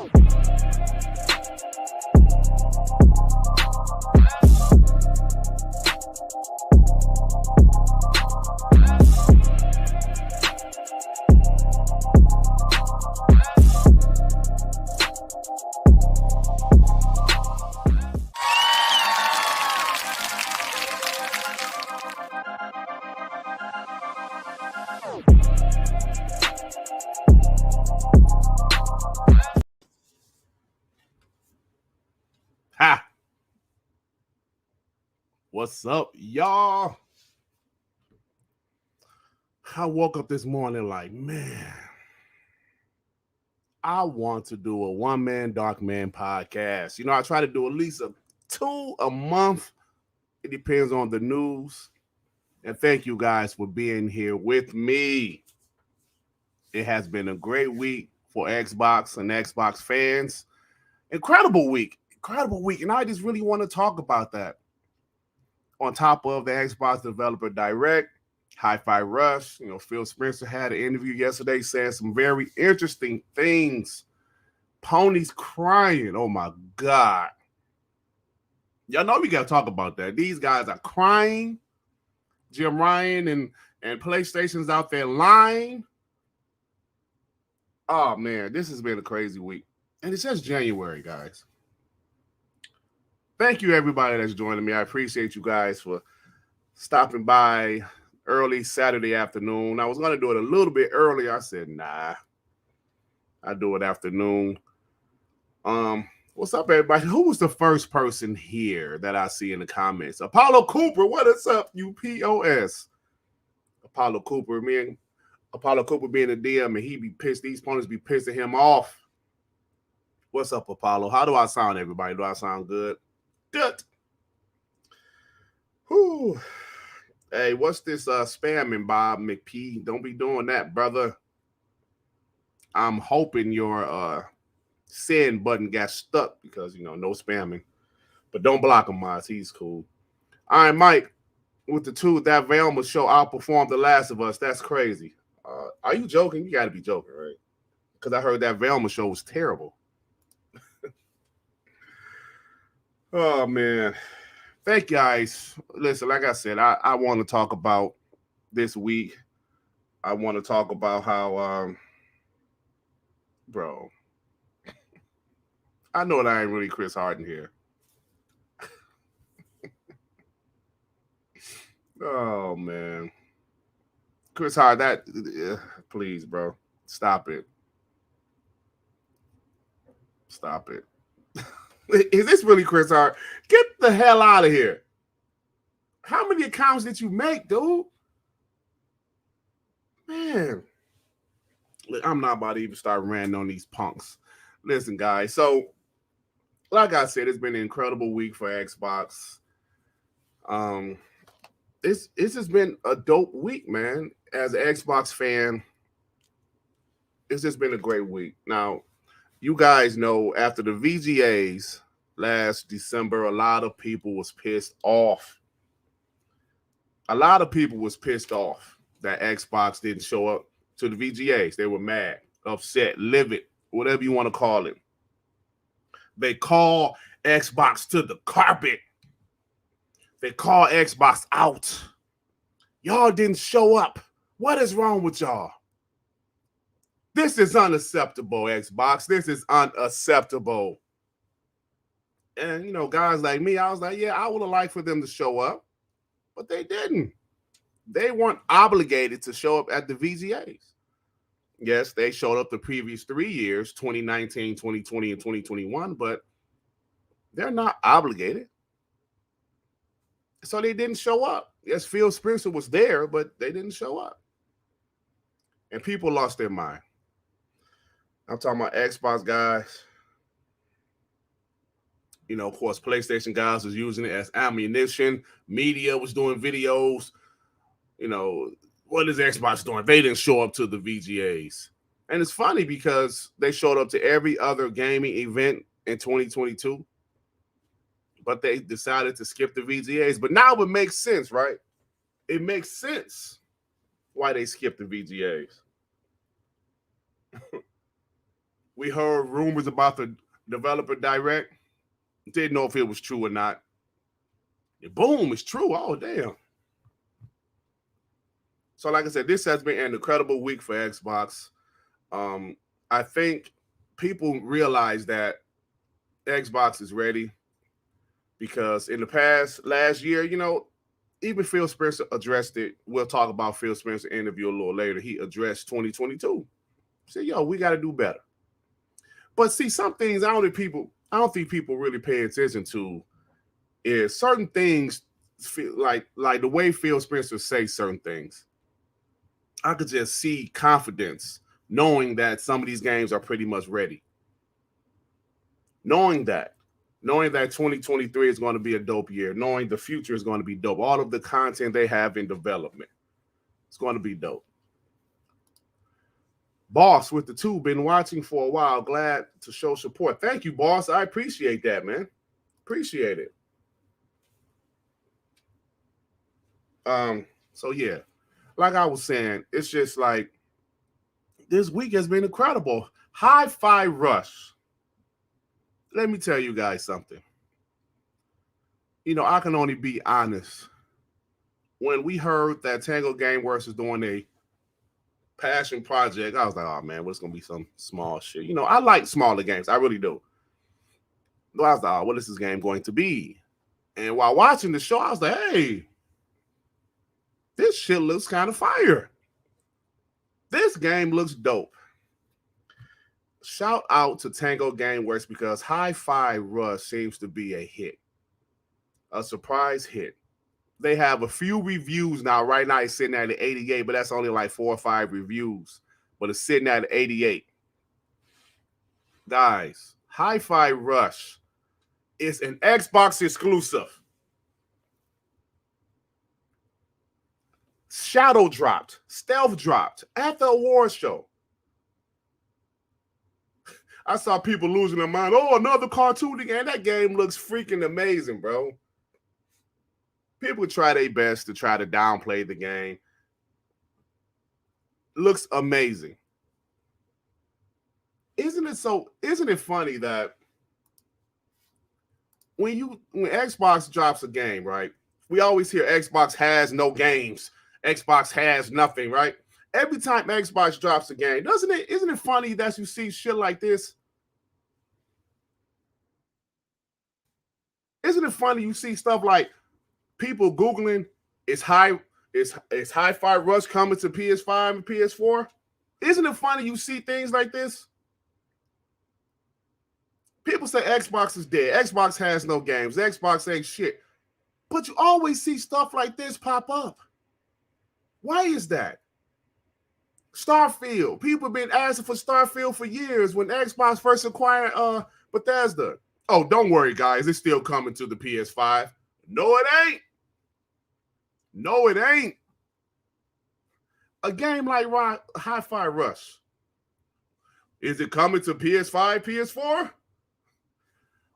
Ha! What's up, y'all? I woke up this morning like, man, I want to do a one-man, dark man podcast. You know, I try to do at least 2 a month. It depends on the news. And thank you guys for being here with me. It has been a great week for Xbox and Xbox fans. Incredible week. And I just really want to talk about that. On top of the Xbox Developer Direct, Hifi Rush, Phil Spencer had an interview yesterday saying some very interesting things. Ponies crying. Oh my God. Y'all know we got to talk about that. These guys are crying. Jim Ryan and PlayStation's out there lying. Oh man, this has been a crazy week. And it says January, guys. Thank you, everybody that's joining me. I appreciate you guys for stopping by early Saturday afternoon. I was going to do it a little bit earlier. I said, nah, I do it afternoon. What's up, everybody? Who was the first person here that I see in the comments? Apollo Cooper, what is up, you POS? Apollo Cooper being a DM, and he be pissed. These ponies be pissing him off. What's up, Apollo? How do I sound, everybody? Do I sound good? Good. Whew. Hey, what's this spamming, Bob McP? Don't be doing that, brother. I'm hoping your send button got stuck because, no spamming. But don't block him, Miles. He's cool. All right, Mike, with the 2, that Velma show outperformed The Last of Us. That's crazy. Are you joking? You got to be joking, right? Because I heard that Velma show was terrible. Oh, man. Thank you guys. Listen, like I said, I want to talk about this week. I want to talk about how, bro, I know that I ain't really Chris Harden here. Oh, man. Chris Harden, please, bro, stop it. Stop it. Is this really Chris Hart? Get the hell out of here. How many accounts did you make, dude? Man. I'm not about to even start ranting on these punks. Listen, guys. So, like I said, it's been an incredible week for Xbox. It's just been a dope week, man. As an Xbox fan, it's just been a great week. Now, you guys know after the VGAs last December, a lot of people was pissed off. A lot of people was pissed off that Xbox didn't show up to the VGAs. They were mad, upset, livid, whatever you want to call it. They call Xbox to the carpet. They call Xbox out. Y'all didn't show up. What is wrong with y'all? This is unacceptable, Xbox. This is unacceptable. And, guys like me, I was like, yeah, I would have liked for them to show up, but they didn't. They weren't obligated to show up at the VGAs. Yes, they showed up the previous 3 years, 2019, 2020, and 2021, but they're not obligated. So they didn't show up. Yes, Phil Spencer was there, but they didn't show up. And people lost their mind. I'm talking about Xbox guys. Of course, PlayStation guys was using it as ammunition. Media was doing videos. What is Xbox doing? They didn't show up to the VGAs. And it's funny because they showed up to every other gaming event in 2022. But they decided to skip the VGAs. But now it makes sense, right? It makes sense why they skipped the VGAs. We heard rumors about the developer direct. Didn't know if it was true or not. And boom, it's true. Oh, damn. So, like I said, this has been an incredible week for Xbox. I think people realize that Xbox is ready because in the last year, even Phil Spencer addressed it. We'll talk about Phil Spencer interview a little later. He addressed 2022. He said, we got to do better. But see, some things I don't think people really pay attention to is certain things feel like the way Phil Spencer says certain things. I could just see confidence knowing that some of these games are pretty much ready. Knowing that 2023 is going to be a dope year, knowing the future is going to be dope. All of the content they have in development, it's going to be dope. Boss with the 2, been watching for a while. Glad to show support. Thank you, boss. I appreciate that, man. Appreciate it. So yeah, like I was saying, it's just like this week has been incredible. Hifi Rush. Let me tell you guys something. I can only be honest. When we heard that Tango Gameworks is doing a passion project, I was like, oh man, what's gonna be some small shit? I like smaller games. I really do. I was like, oh, what is this game going to be? And while watching the show, I was like, hey, this shit looks kind of fire. This game looks dope. Shout out to Tango Gameworks because Hifi Rush seems to be a hit. A surprise hit. They have a few reviews now. Right now it's sitting at 88, but that's only like 4 or 5 reviews. But it's sitting at 88. Guys, Hifi Rush is an Xbox exclusive. Shadow dropped, stealth dropped at the award show. I saw people losing their mind. Oh, another cartoon game. That game looks freaking amazing, bro. People try their best to try to downplay the game. Looks amazing. Isn't it funny that when Xbox drops a game, right? We always hear Xbox has no games. Xbox has nothing, right? Every time Xbox drops a game, isn't it funny that you see shit like this? Isn't it funny you see stuff like people Googling, is Hifi Rush coming to PS5 and PS4? Isn't it funny you see things like this? People say Xbox is dead. Xbox has no games. Xbox ain't shit. But you always see stuff like this pop up. Why is that? Starfield. People have been asking for Starfield for years when Xbox first acquired Bethesda. Oh, don't worry, guys. It's still coming to the PS5. No, it ain't. No, it ain't. A game like Hifi Rush. Is it coming to PS5, PS4?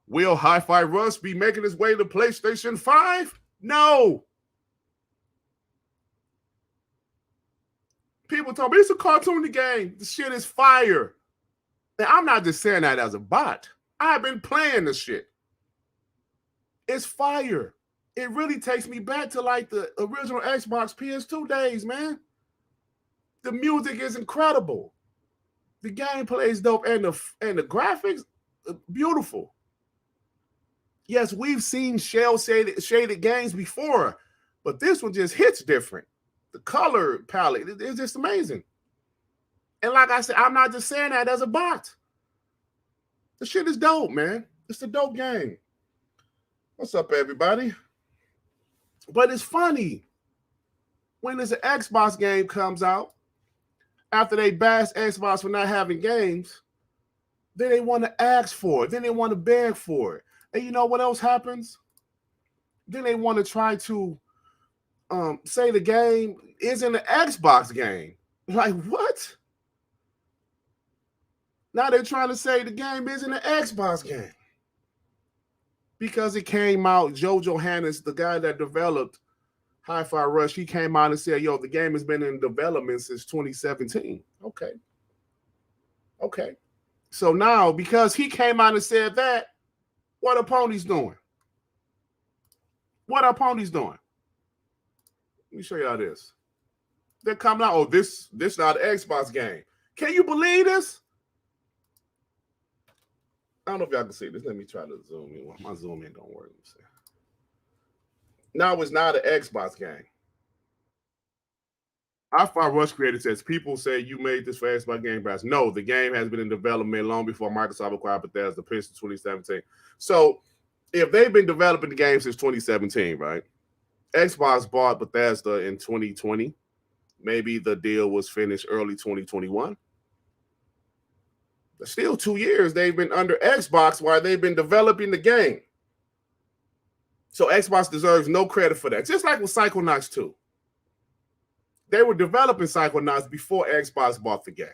Will Hifi Rush be making its way to PlayStation 5? No. People tell me it's a cartoony game. The shit is fire. And I'm not just saying that as a bot. I've been playing this shit. It's fire. It really takes me back to like the original Xbox PS2 days, man. The music is incredible. The gameplay is dope, and the graphics, beautiful. Yes, we've seen shaded games before, but this one just hits different. The color palette is just amazing. And like I said, I'm not just saying that as a bot. The shit is dope, man. It's a dope game. What's up, everybody? But it's funny. When there's an Xbox game comes out, after they bash Xbox for not having games, then they want to ask for it. Then they want to beg for it. And you know what else happens? Then they want to try to say the game isn't an Xbox game. Like, what? Now they're trying to say the game isn't an Xbox game. Because it came out, Joe Johannes, the guy that developed Hifi Rush, he came out and said, yo, the game has been in development since 2017. Okay. So now, because he came out and said that, what are ponies doing? What are ponies doing? Let me show y'all this. They're coming out. Oh, this not an Xbox game. Can you believe this? I don't know if y'all can see this. Let me try to zoom in. My zoom in don't work. Now it's not an Xbox game. Hifi Rush creator says, people say you made this for Xbox Game Pass. No, the game has been in development long before Microsoft acquired Bethesda since 2017. So if they've been developing the game since 2017, right? Xbox bought Bethesda in 2020. Maybe the deal was finished early 2021. But still 2 years they've been under Xbox while they've been developing the game. So Xbox deserves no credit for that. Just like with Psychonauts 2. They were developing Psychonauts before Xbox bought the game.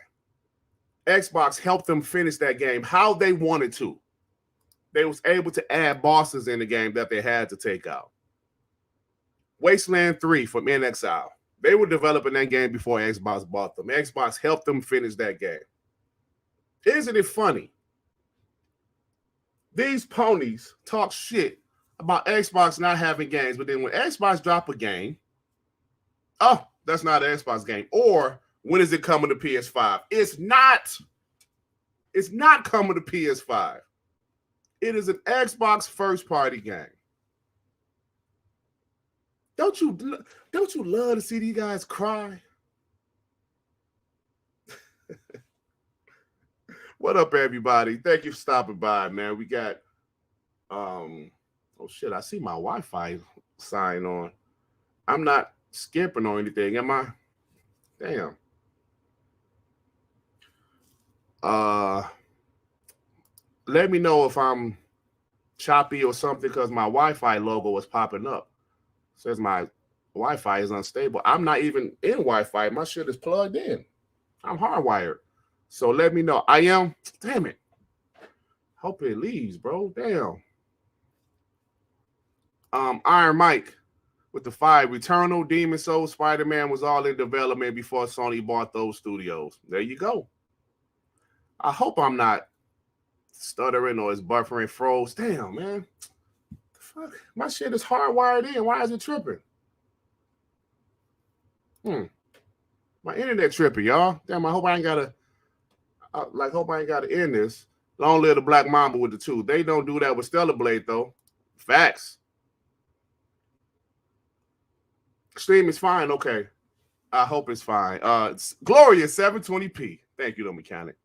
Xbox helped them finish that game how they wanted to. They was able to add bosses in the game that they had to take out. Wasteland 3 from NXL. They were developing that game before Xbox bought them. Xbox helped them finish that game. Isn't it funny? These ponies talk shit about Xbox not having games, but then when Xbox drop a game, oh, that's not an Xbox game. Or when is it coming to PS5? It's not. It's not coming to PS5. It is an Xbox first-party game. Don't you love to see these guys cry? What up, everybody? Thank you for stopping by, man. We got oh shit, I see my Wi-Fi sign on. I'm not skipping or anything, am I? Damn. Let me know if I'm choppy or something because my Wi-Fi logo is popping up. It says my Wi-Fi is unstable. I'm not even in Wi-Fi. My shit is plugged in. I'm hardwired. So let me know. I am. Damn it. Hope it leaves, bro. Damn. Iron Mike with the 5. Returnal, Demon Soul, Spider-Man was all in development before Sony bought those studios. There you go. I hope I'm not stuttering or it's buffering froze. Damn, man. The fuck? My shit is hardwired in. Why is it tripping? My internet tripping, y'all. Damn, I hope I ain't gotta end this. Long live the Black Mamba with the 2. They don't do that with Stellar Blade, though. Facts. Stream is fine. Okay. I hope it's fine. It's glorious 720p. Thank you, though, mechanic.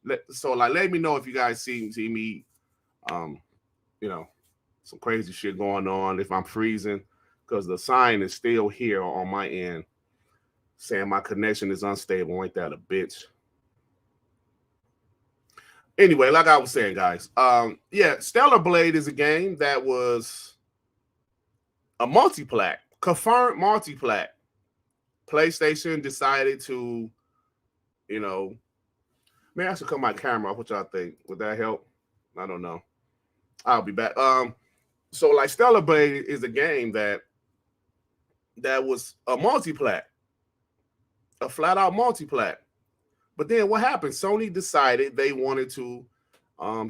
Let me know if you guys see me, some crazy shit going on, if I'm freezing, because the sign is still here on my end saying my connection is unstable. Ain't that a bitch? Anyway, like I was saying, guys, Stellar Blade is a game that was a multi-plat, confirmed multi-plat. PlayStation decided to, man, I should cut my camera off. What y'all think? Would that help? I don't know. I'll be back. So like Stellar Blade is a game that was a multi-plat, a flat-out multi-plat. But then what happened? Sony decided they wanted to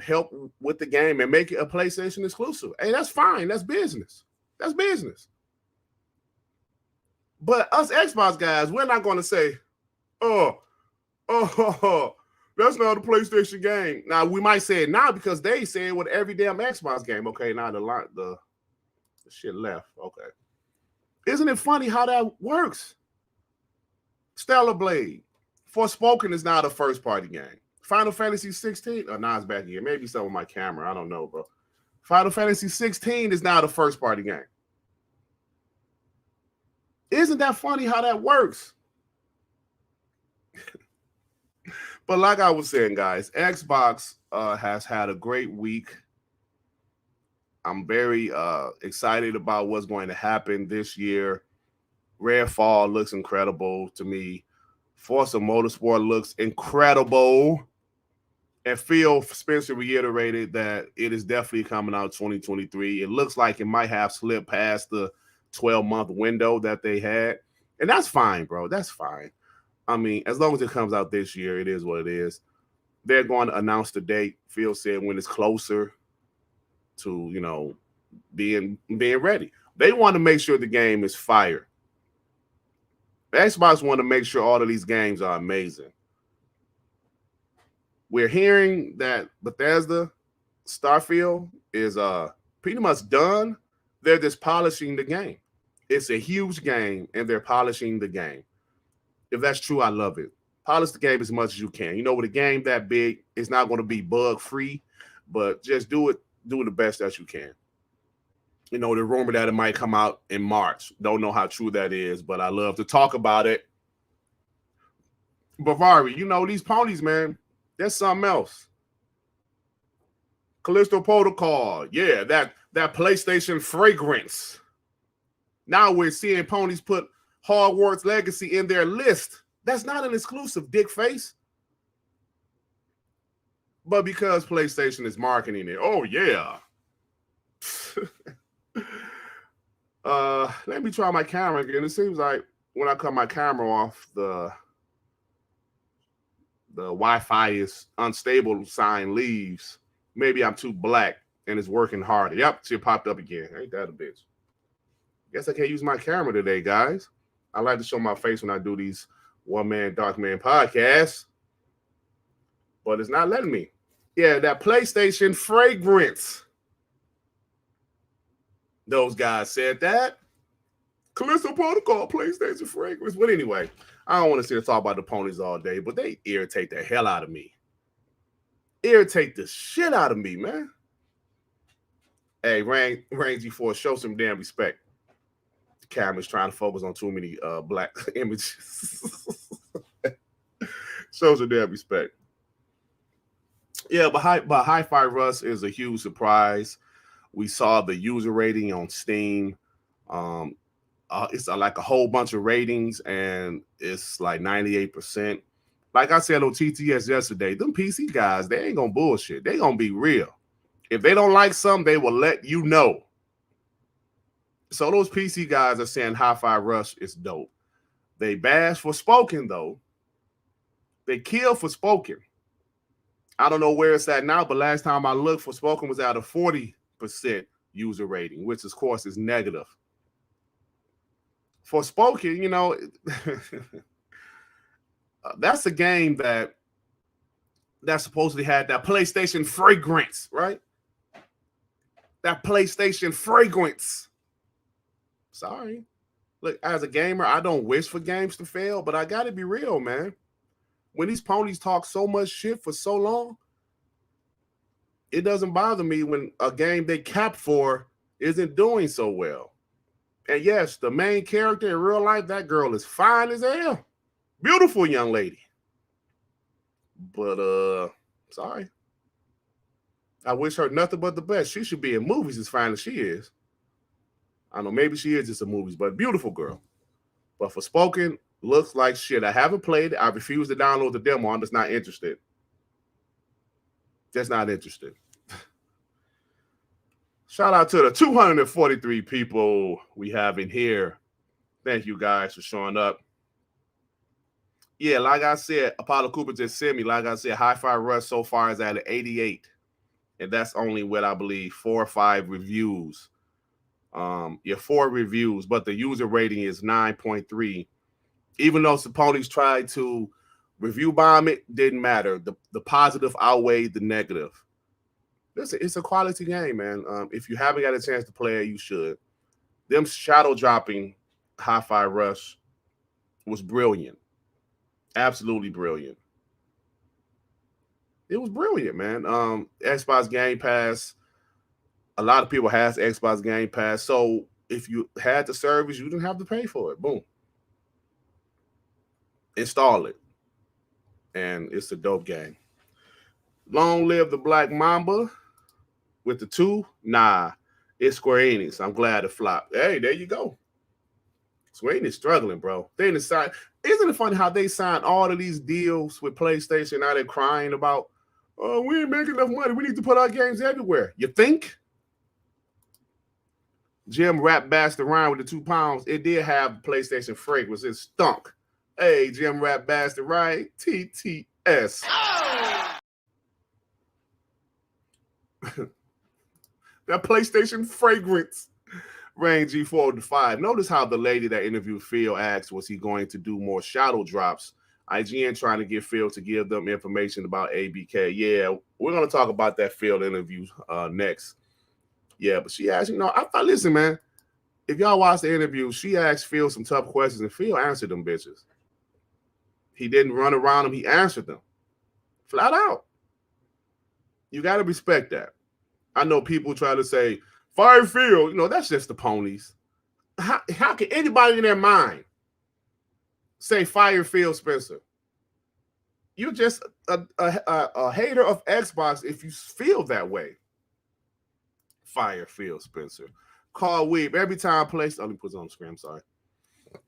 help with the game and make it a PlayStation exclusive. Hey, that's fine. That's business. That's business. But us Xbox guys, we're not going to say, oh, that's not a PlayStation game. Now, we might say it now because they say it with every damn Xbox game. Okay, now the shit left. Okay. Isn't it funny how that works? Stellar Blade. Forspoken is now the first-party game. Final Fantasy 16. Oh, now it's back here. Maybe some of my camera. I don't know, bro. Final Fantasy 16 is now the first-party game. Isn't that funny how that works? But like I was saying, guys, Xbox has had a great week. I'm very excited about what's going to happen this year. Redfall looks incredible to me. Forza Motorsport looks incredible. And Phil Spencer reiterated that it is definitely coming out 2023. It looks like it might have slipped past the 12-month window that they had. And that's fine, bro. That's fine. I mean, as long as it comes out this year, it is what it is. they're going to announce the date. Phil said when it's closer to, being ready. They want to make sure the game is fire. Xbox want to make sure all of these games are amazing. We're hearing that Bethesda Starfield is pretty much done. They're just polishing the game. It's a huge game, and they're polishing the game. If that's true, I love it. Polish the game as much as you can. With a game that big, it's not going to be bug-free, but just do the best that you can. The rumor that it might come out in March. Don't know how true that is, but I love to talk about it. Bavari, these ponies, man, there's something else. Callisto Protocol, yeah, that PlayStation fragrance. Now we're seeing ponies put Hogwarts Legacy in their list. That's not an exclusive, dick face. But because PlayStation is marketing it, oh yeah. Let me try my camera again. It seems like when I cut my camera off, the Wi-Fi is unstable sign leaves. Maybe I'm too black and it's working harder. Yep, she popped up again. Ain't that a bitch? Guess I can't use my camera today, guys. I like to show my face when I do these one-man, dark man podcasts, but it's not letting me. Yeah, that PlayStation fragrance. Those guys said that. Callisto Protocol, PlayStation fragrance. But anyway, I don't want to sit and talk about the ponies all day, but they irritate the hell out of me. Irritate the shit out of me, man. Hey, Rain G4, show some damn respect. The camera's trying to focus on too many black images. Show some damn respect. Yeah, but Hifi Rush is a huge surprise. We saw the user rating on Steam. It's like a whole bunch of ratings, and it's like 98%. Like I said on TTS yesterday, them PC guys, they ain't gonna bullshit. They gonna be real. If they don't like something, they will let you know. So those PC guys are saying Hifi Rush is dope. They bash Forspoken, though. They kill Forspoken. I don't know where it's at now, but last time I looked, Forspoken was at a 40% user rating, which of course is negative. Forspoken, that's a game that supposedly had that PlayStation fragrance, right? That PlayStation fragrance. Sorry. Look, as a gamer, I don't wish for games to fail, but I got to be real, man. When these ponies talk so much shit for so long, it doesn't bother me when a game they capped for isn't doing so well. And yes, the main character in real life, that girl is fine as hell. Beautiful young lady. But, sorry. I wish her nothing but the best. She should be in movies as fine as she is. I don't know, maybe she is just in movies, but beautiful girl. But Forspoken looks like shit. I haven't played it. I refuse to download the demo. I'm just not interested. Just not interested. Shout out to the 243 people we have in here. Thank you guys for showing up. Yeah, like I said, Apollo Cooper just sent me. Like I said, Hifi Rush so far is at an 88. And that's only with, I believe, 4 or 5 reviews. 4 reviews, but the user rating is 9.3. Even though Saponis tried to review bomb it, didn't matter. The positive outweighed the negative. Listen, it's a quality game, man. If you haven't got a chance to play it, you should. Them shadow dropping Hifi Rush was brilliant. Absolutely brilliant. It was brilliant, man. Xbox Game Pass. A lot of people has Xbox Game Pass. So if you had the service, you didn't have to pay for it. Boom. Install it. And it's a dope game. Long live the Black Mamba with the 2. Nah, it's Square Enix. I'm glad it flopped. Hey, there you go. Square Enix struggling, bro. They didn't sign. Isn't it funny how they signed all of these deals with PlayStation? Now they're crying about, oh, we ain't making enough money. We need to put our games everywhere. You think? Jim Rap Bastard Ryan with the 2 pounds. It did have PlayStation fragrance. It stunk. Hey, Jim Rap Bastard Ryan. TTS. That PlayStation fragrance range G405. Notice how the lady that interviewed Phil asked, was he going to do more shadow drops? IGN trying to get Phil to give them information about ABK. Yeah, we're going to talk about that Phil interview next. Yeah, but she asked, I thought, listen, man, if y'all watch the interview, she asked Phil some tough questions, and Phil answered them bitches. He didn't run around them. He answered them flat out. You got to respect that. I know people try to say, fire Phil. That's just the ponies. How can anybody in their mind say fire Phil Spencer? You're just a hater of Xbox if you feel that way. Fire Phil Spencer. Carl Weeb, every time PlayStation, let me put it on the screen, I'm sorry.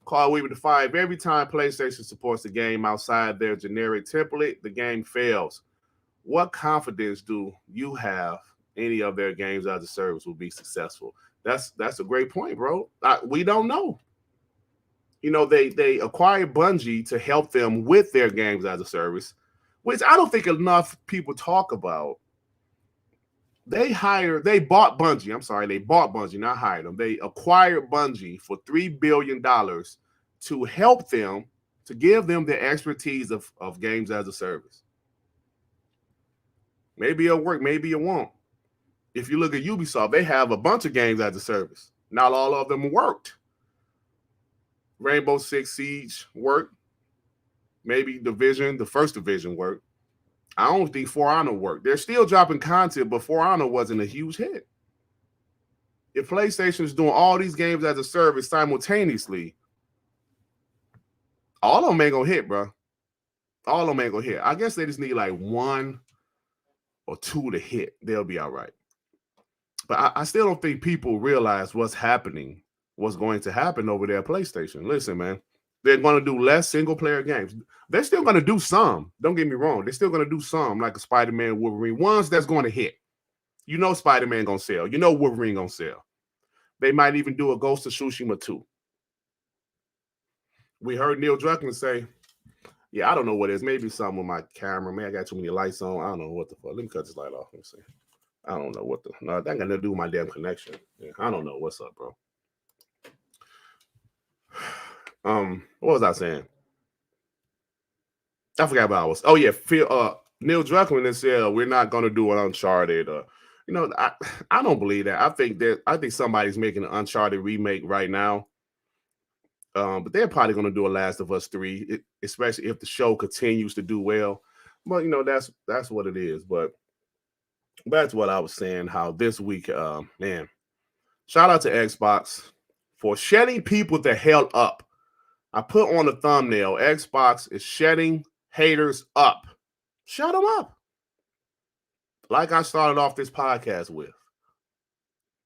Carl Weeb with the 5, every time PlayStation supports the game outside their generic template, the game fails. What confidence do you have any of their games as a service will be successful? That's a great point, bro. We don't know. They acquired Bungie to help them with their games as a service, which I don't think enough people talk about. They bought Bungie. I'm sorry, they bought Bungie, not hired them. They acquired Bungie for $3 billion to help them, to give them the expertise of games as a service. Maybe it'll work, maybe it won't. If you look at Ubisoft, they have a bunch of games as a service. Not all of them worked. Rainbow Six Siege worked. Maybe the first Division worked. I don't think For Honor worked. They're still dropping content, but For Honor wasn't a huge hit. If PlayStation's doing all these games as a service simultaneously, all of them ain't gonna hit, bro. All of them ain't gonna hit. I guess they just need like 1 or 2 to hit. They'll be all right. But I still don't think people realize what's going to happen over there at PlayStation. Listen, man, they're going to do less single-player games. They're still going to do some. Don't get me wrong. They're still going to do some, like a Spider-Man, Wolverine, ones that's going to hit. Spider-Man going to sell. Wolverine going to sell. They might even do a Ghost of Tsushima 2. We heard Neil Druckmann say, yeah, I don't know what it is. Maybe something with my camera. Maybe I got too many lights on. I don't know what the fuck. Let me cut this light off. Let me see. I don't know what no, that got nothing to do with my damn connection. Yeah, I don't know what's up, bro. What was I saying? I forgot about what I was. Oh yeah, Neil Druckmann has said we're not going to do an Uncharted. I don't believe that. I think somebody's making an Uncharted remake right now. But they're probably going to do a Last of Us 3, especially if the show continues to do well. But that's what it is. But that's what I was saying. How this week, man, shout out to Xbox for shutting people the hell up. I put on the thumbnail, Xbox is shutting haters up. Shut them up. Like I started off this podcast with.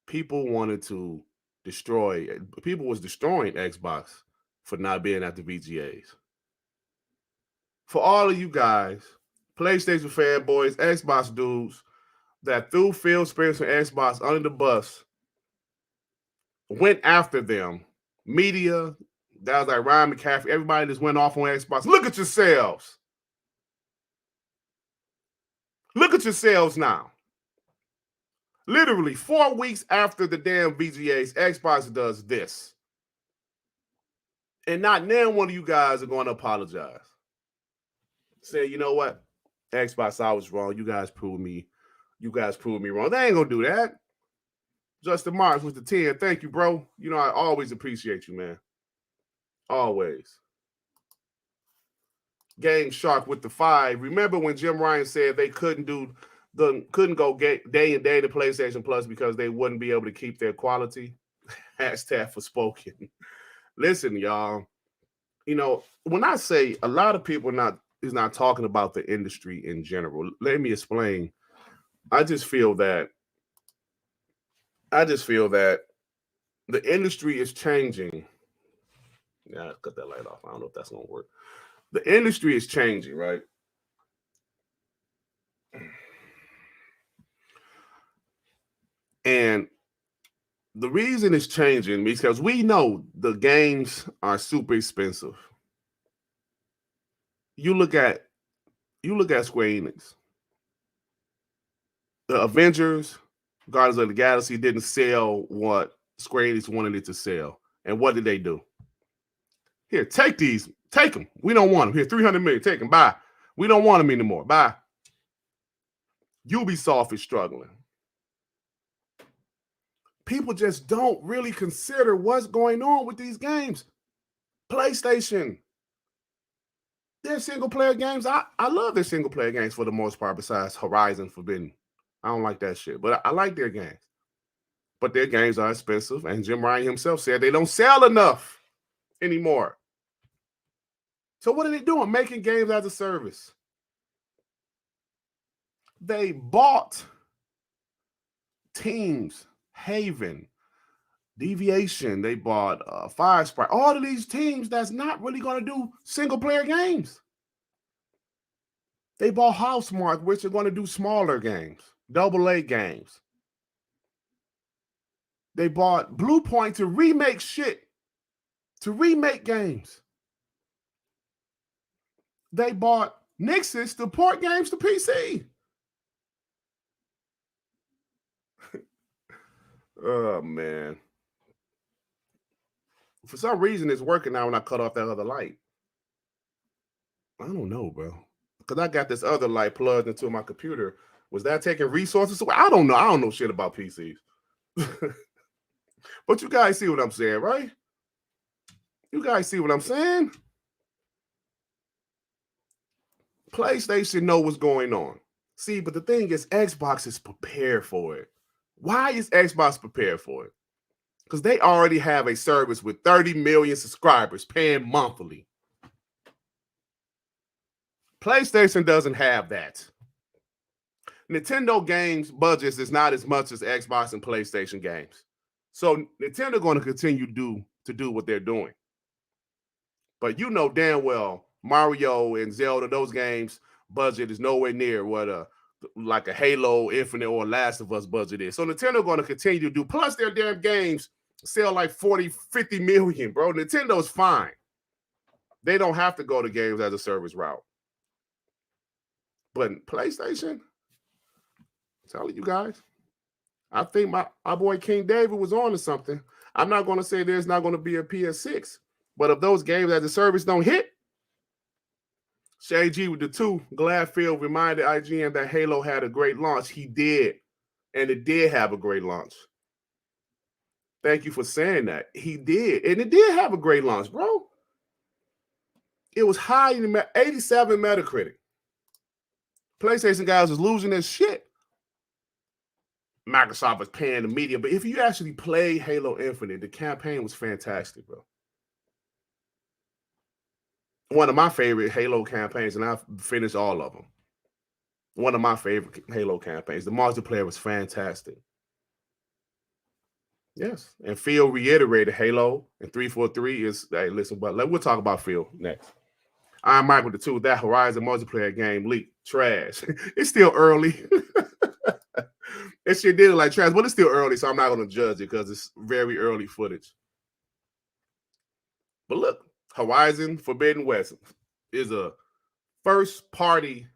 People wanted to people was destroying Xbox for not being at the VGAs. For all of you guys, PlayStation fanboys, Xbox dudes, that threw Phil Spencer and Xbox under the bus, went after them. Media, guys like Ryan McCaffrey, everybody just went off on Xbox. Look at yourselves. Look at yourselves now. Literally 4 weeks after the damn VGAs, Xbox does this. And not now one of you guys are going to apologize. Say, you know what? Xbox, I was wrong. You guys proved me wrong. They ain't going to do that. Justin Marks with the 10. Thank you, bro. I always appreciate you, man. Always. Game Shark with the 5. Remember when Jim Ryan said they couldn't go day and day to PlayStation Plus because they wouldn't be able to keep their quality? Hashtag Forspoken. Listen, y'all. When I say a lot of people is not talking about the industry in general. Let me explain. I just feel that the industry is changing. Yeah, cut that light off. I don't know if that's gonna work. The industry is changing, right? And the reason it's changing is because we know the games are super expensive. You look at Square Enix. The Avengers, Guardians of the Galaxy didn't sell what Square Enix wanted it to sell. And what did they do? Here, take these. Take them. We don't want them. Here, 300 million. Take them. Bye. We don't want them anymore. Bye. Ubisoft is struggling. People just don't really consider what's going on with these games. PlayStation. Their single-player games, I love their single-player games for the most part, besides Horizon Forbidden. I don't like that shit, but I like their games. But their games are expensive, and Jim Ryan himself said they don't sell enough anymore. So what are they doing? Making games as a service. They bought teams, Haven, Deviation. They bought Fire Sprite. All of these teams that's not really going to do single-player games. They bought Housemarque, which are going to do smaller games, AA games. They bought Bluepoint to remake shit, to remake games. They bought Nixxes to port games to PC. Oh, man. For some reason, it's working now when I cut off that other light. I don't know, bro. Because I got this other light plugged into my computer. Was that taking resources away? I don't know. I don't know shit about PCs. But you guys see what I'm saying, right? You guys see what I'm saying? PlayStation know what's going on. See, but the thing is, Xbox is prepared for it. Why is Xbox prepared for it? Because they already have a service with 30 million subscribers paying monthly. PlayStation doesn't have that. Nintendo games budgets is not as much as Xbox and PlayStation games. So Nintendo going to continue to do what they're doing. But you know damn well Mario and Zelda, those games budget is nowhere near what like a Halo Infinite or Last of Us budget is. So Nintendo going to continue to do, plus their damn games sell like 40, 50 million, bro. Nintendo's fine. They don't have to go to games as a service route. But PlayStation, I'm telling you guys, I think my boy King David was on to something. I'm not going to say there's not going to be a PS6, but if those games as a service don't hit, Shay G with the 2, Gladfield reminded IGN that Halo had a great launch. He did, and it did have a great launch. Thank you for saying that. He did, and it did have a great launch, bro. It was high in 87 Metacritic. PlayStation guys was losing their shit. Microsoft was paying the media, but if you actually play Halo Infinite, the campaign was fantastic, bro. One of my favorite Halo campaigns, and I've finished all of them. One of my favorite Halo campaigns. The multiplayer was fantastic. Yes, and Phil reiterated Halo and 343 is, hey, listen, but we'll talk about Phil next. I'm Mike with the 2. That Horizon multiplayer game leaked. Trash. It's still early. That shit did it like trash, but it's still early, so I'm not going to judge it because it's very early footage. But look, Horizon Forbidden West is a first-party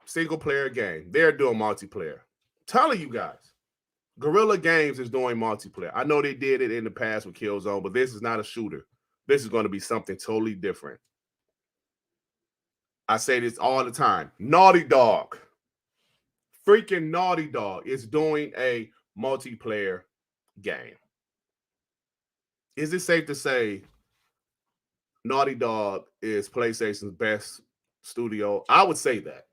single-player game. They're doing multiplayer. I'm telling you guys, Guerrilla Games is doing multiplayer. I know they did it in the past with Killzone, but this is not a shooter. This is going to be something totally different. I say this all the time. Naughty Dog. Freaking Naughty Dog is doing a multiplayer game. Is it safe to say Naughty Dog is PlayStation's best studio? I would say that.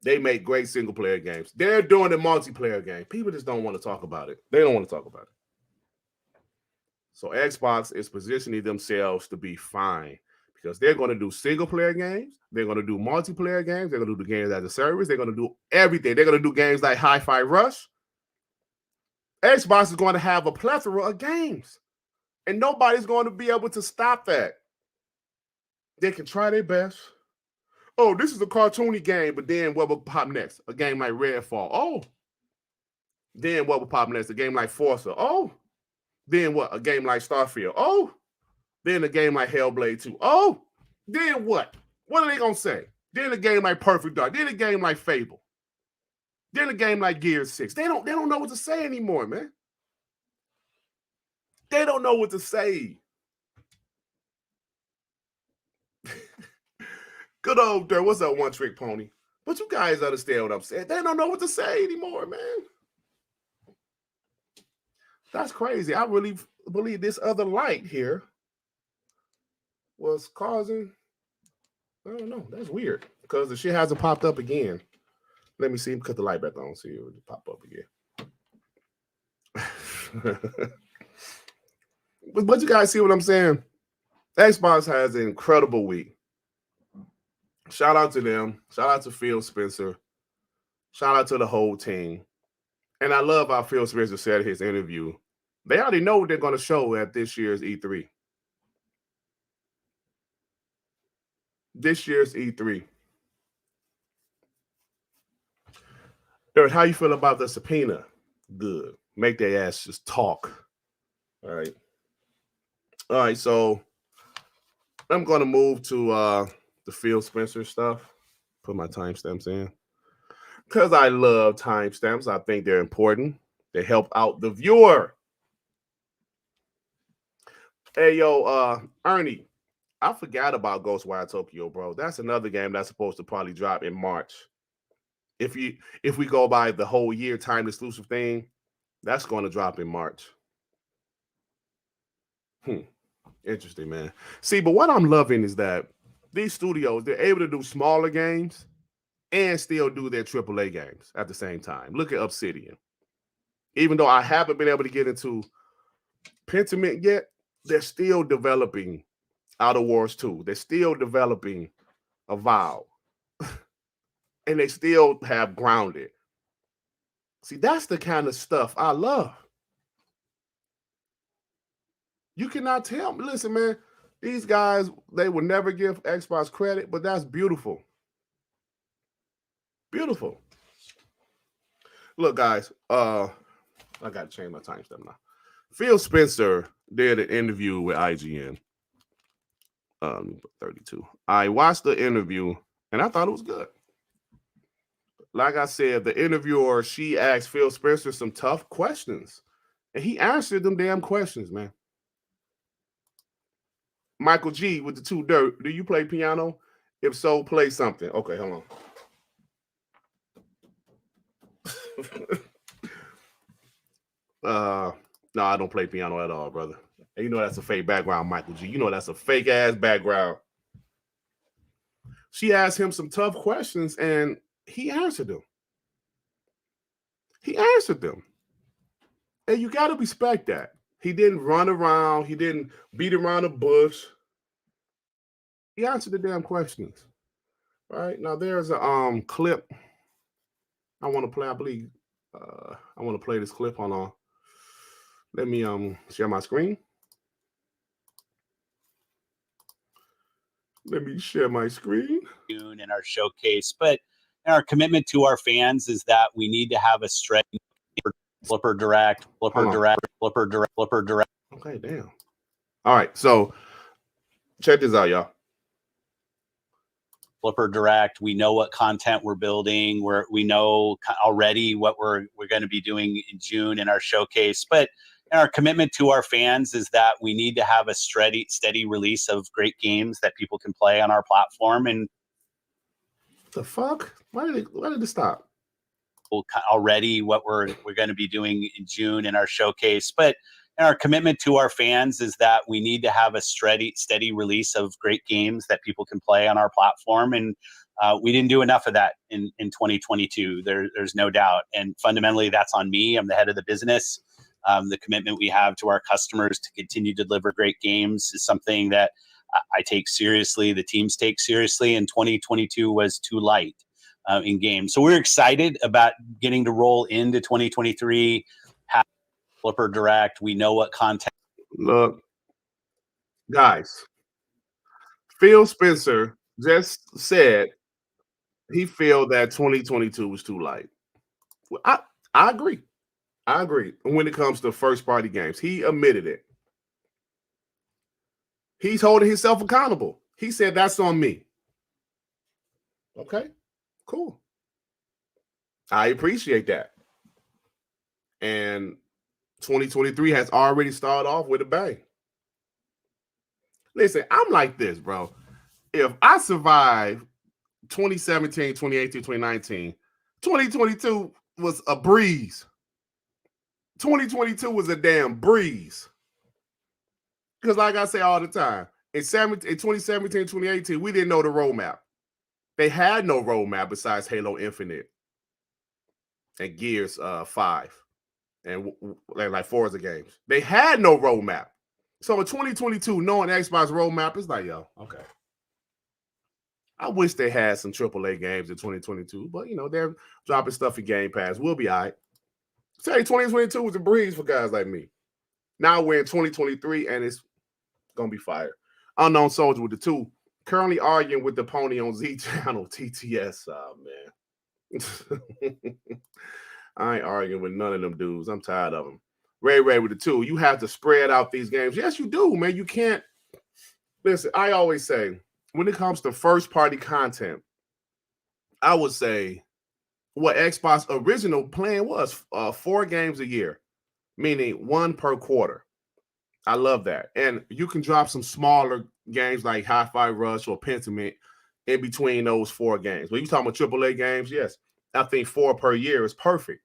They make great single-player games. They're doing a multiplayer game. People just don't want to talk about it. They don't want to talk about it. So Xbox is positioning themselves to be fine because they're going to do single-player games. They're going to do multiplayer games. They're going to do the games as a service. They're going to do everything. They're going to do games like Hifi Rush. Xbox is going to have a plethora of games, and nobody's going to be able to stop that. They can try their best. Oh, this is a cartoony game, but then what will pop next? A game like Redfall. Oh. Then what will pop next? A game like Forza. Oh. Then what? A game like Starfield. Oh. Then a game like Hellblade 2. Oh. Then what? What are they going to say? Then a game like Perfect Dark. Then a game like Fable. Then a game like Gears 6. They don't know what to say anymore, man. They don't know what to say. Good old Durt. What's up, One Trick Pony? But you guys understand what I'm saying. They don't know what to say anymore, man. That's crazy. I really believe this other light here was causing, I don't know. That's weird because the shit hasn't popped up again. Let me see. Cut the light back on. See if it pop up again. But you guys see what I'm saying? Xbox has an incredible week. Shout out to them. Shout out to Phil Spencer. Shout out to the whole team. And I love how Phil Spencer said in his interview, they already know what they're going to show at this year's E3. This year's E3. Durt, how you feel about the subpoena? Good. Make their ass just talk. All right, so I'm going to move to the Phil Spencer stuff. Put my timestamps in. Because I love timestamps. I think they're important. They help out the viewer. Hey, yo, Ernie, I forgot about Ghostwire Tokyo, bro. That's another game that's supposed to probably drop in March. If we go by the whole year time exclusive thing, that's going to drop in March. Interesting, man. See, but what I'm loving is that these studios, they're able to do smaller games and still do their AAA games at the same time. Look at Obsidian. Even though I haven't been able to get into Pentiment yet, they're still developing Outer Wars 2. They're still developing Avowed. And they still have Grounded. See, that's the kind of stuff I love. You cannot tell me. Listen, man, these guys, they will never give Xbox credit, but that's beautiful. Beautiful. Look, guys, I got to change my timestamp now. Phil Spencer did an interview with IGN. 32. I watched the interview, and I thought it was good. Like I said, the interviewer, she asked Phil Spencer some tough questions, and he answered them damn questions, man. Michael G with the two Dirt. Do you play piano? If so, play something. Okay, hold on. No, I don't play piano at all, brother. And you know that's a fake background, Michael G. You know that's a fake ass background. She asked him some tough questions, and he answered them. He answered them. And you got to respect that. He didn't run around. He didn't beat around the bush. He answered the damn questions. Right? Now, there's a clip I want to play. I believe I want to play this clip. Hold on. Let me share my screen. Let me share my screen. In our showcase, but our commitment to our fans is that we need to have a stretch flipper direct. Okay, damn. All right, so check this out, y'all. Flipper direct. We know what content we're building. We know already what we're going to be doing in June in our showcase, but our commitment to our fans is that we need to have a steady release of great games that people can play on our platform. And the fuck? Why did it stop? Already what we're going to be doing in June in our showcase, but our commitment to our fans is that we need to have a steady release of great games that people can play on our platform. And we didn't do enough of that in 2022. There's no doubt. And fundamentally, that's on me. I'm the head of the business. The commitment we have to our customers to continue to deliver great games is something that I take seriously. The teams take seriously, and 2022 was too light in games. So we're excited about getting to roll into 2023. Have flipper direct. We know what content. Look, guys, Phil Spencer just said he feel that 2022 was too light. Well, I agree. I agree. When it comes to first party games, he admitted it. He's holding himself accountable. He said, that's on me. Okay, cool. I appreciate that. And 2023 has already started off with a bang. Listen, I'm like this, bro. If I survive 2017, 2018, 2019, 2022 was a breeze. 2022 was a damn breeze. Because like I say all the time, in 2017, 2018, we didn't know the roadmap. They had no roadmap besides Halo Infinite and Gears 5 and like Forza games. They had no roadmap. So in 2022, knowing Xbox roadmap, it's like, yo, okay. I wish they had some AAA games in 2022, but they're dropping stuff in Gamepass. We'll be all right. Say 2022 was a breeze for guys like me. Now we're in 2023 and it's gonna be fire. Unknown Soldier with the 2. Currently arguing with the pony on Z Channel TTS. Oh man. I ain't arguing with none of them dudes. I'm tired of them. Ray with the 2. You have to spread out these games. Yes, you do, man. You can't. Listen, I always say, when it comes to first-party content, I would say what Xbox original plan was 4 games a year, meaning 1 per quarter. I love that. And you can drop some smaller games like Hifi Rush or Pentiment in between those 4 games. When you're talking about AAA games, yes, I think 4 per year is perfect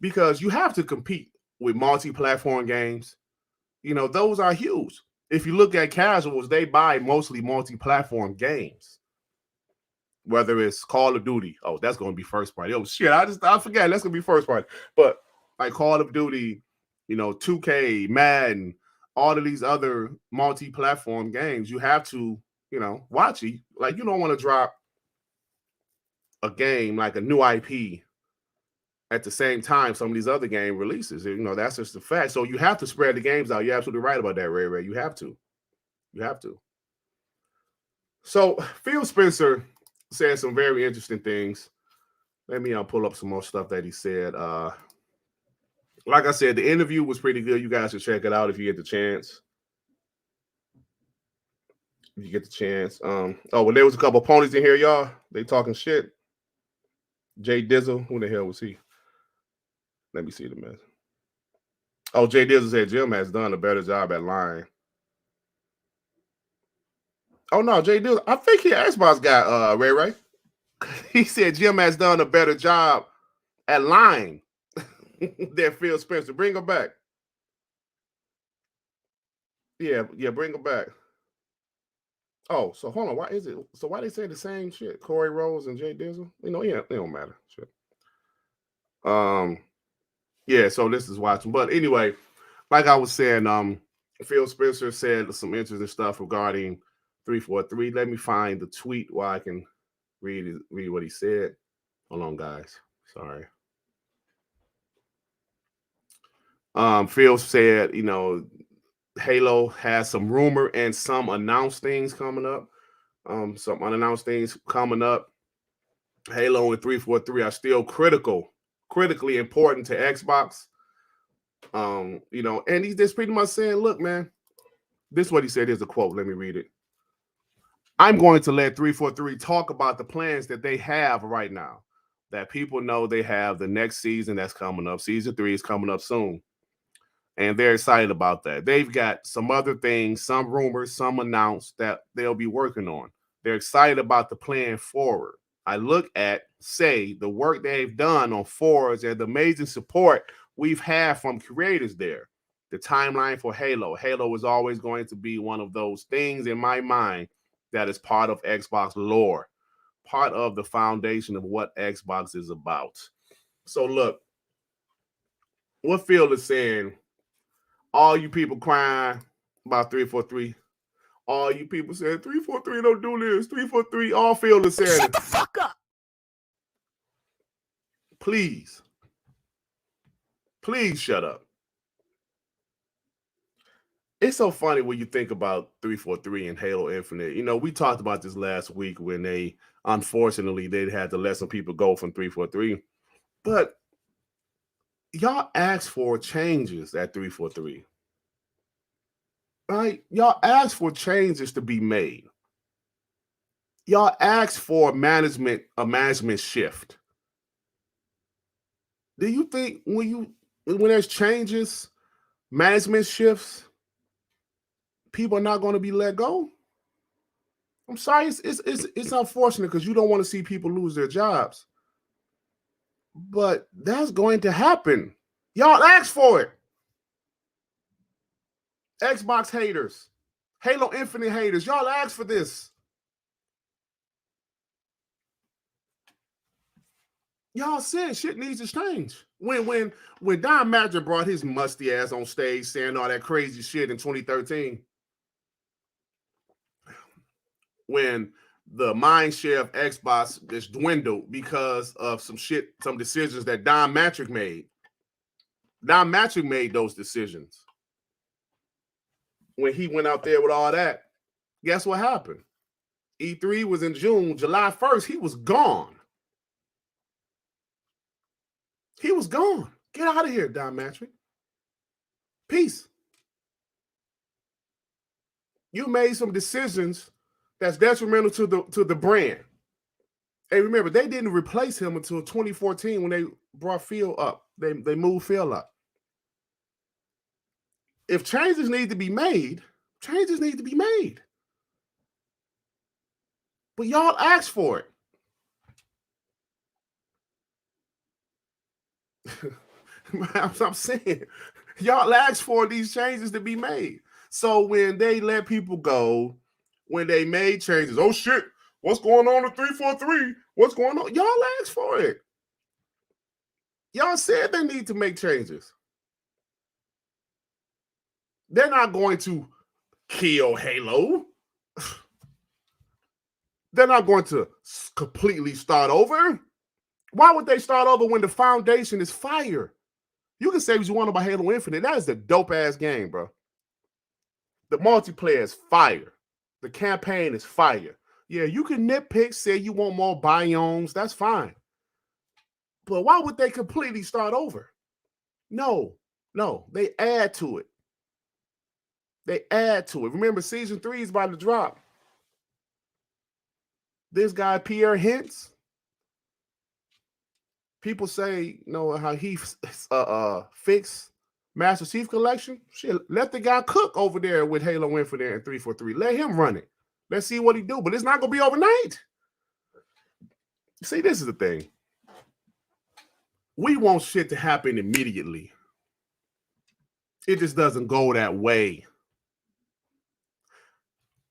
because you have to compete with multi-platform games. Those are huge. If you look at casuals, they buy mostly multi-platform games. Whether it's Call of Duty, oh, that's going to be first party. Oh shit, I forgot that's going to be first party. But like Call of Duty, 2K, Madden, all of these other multi-platform games, you have to, watch it. Like you don't want to drop a game like a new IP at the same time some of these other game releases. That's just the fact. So you have to spread the games out. You're absolutely right about that, Ray. You have to. So Phil Spencer said some very interesting things. Let me pull up some more stuff that he said. Like I said, the interview was pretty good. You guys should check it out if you get the chance. Well, there was a couple ponies in here, y'all. They talking shit. Jay Dizzle, who the hell was he? Let me see the mess. Oh, Jay Dizzle said Jim has done a better job at lying. Oh no, Jay Dizzle. I think he Xbox got Ray. He said Jim has done a better job at lying than Phil Spencer. Bring him back. Yeah, bring him back. Oh, so hold on. Why is it? So why they say the same shit? Corey Rose and Jay Dizzle? Yeah, they don't matter. Shit. Yeah, so this is watching. But anyway, like I was saying, Phil Spencer said some interesting stuff regarding 343. Let me find the tweet while I can read what he said. Hold on, guys. Sorry. Phil said, Halo has some rumor and some announced things coming up. Some unannounced things coming up. Halo and 343 are still critically important to Xbox. And he's just pretty much saying, look, man, this is what he said. Here's a quote. Let me read it. I'm going to let 343 talk about the plans that they have right now, that people know they have the next season that's coming up. Season 3 is coming up soon. And they're excited about that. They've got some other things, some rumors, some announced that they'll be working on. They're excited about the plan forward. I look at, say, the work they've done on Forza and the amazing support we've had from creators there. The timeline for Halo. Halo is always going to be one of those things in my mind that is part of Xbox lore, part of the foundation of what Xbox is about. So look, what Phil is saying, all you people crying about 343, all you people saying 343 don't do this, 343, all Phil is saying, shut the fuck up. Please shut up. It's so funny when you think about 343 and Halo Infinite. We talked about this last week when they had to let some people go from 343. But y'all asked for changes at 343. Right? Y'all asked for changes to be made. Y'all asked for a management shift. Do you think when there's changes, management shifts, people are not going to be let go? I'm sorry, it's unfortunate because you don't want to see people lose their jobs. But that's going to happen. Y'all asked for it. Xbox haters, Halo Infinite haters, y'all asked for this. Y'all said shit needs to change. When Don Madger brought his musty ass on stage saying all that crazy shit in 2013, when the mind share of Xbox just dwindled because of some decisions that Don Matrick made. Don Matrick made those decisions. When he went out there with all that, guess what happened? E3 was in June. July 1st, he was gone. He was gone. Get out of here, Don Matrick. Peace. You made some decisions that's detrimental to the brand. Hey, remember, they didn't replace him until 2014 when they brought Phil up. They moved Phil up. If changes need to be made, changes need to be made. But y'all asked for it. I'm saying, y'all asked for these changes to be made. So when they let people go, when they made changes, oh shit, what's going on in 343? What's going on? Y'all asked for it. Y'all said they need to make changes. They're not going to kill Halo. They're not going to completely start over. Why would they start over when the foundation is fire? You can say what you want about Halo Infinite. That is a dope-ass game, bro. The multiplayer is fire. The campaign is fire. Yeah, you can nitpick, say you want more biomes. That's fine. But why would they completely start over? No. They add to it. Remember, Season 3 is about to drop. This guy, Pierre Hintz, people say, how he fixed Master Chief Collection. Shit, let the guy cook over there with Halo Infinite and 343. Let him run it. Let's see what he do. But it's not going to be overnight. See, this is the thing. We want shit to happen immediately. It just doesn't go that way.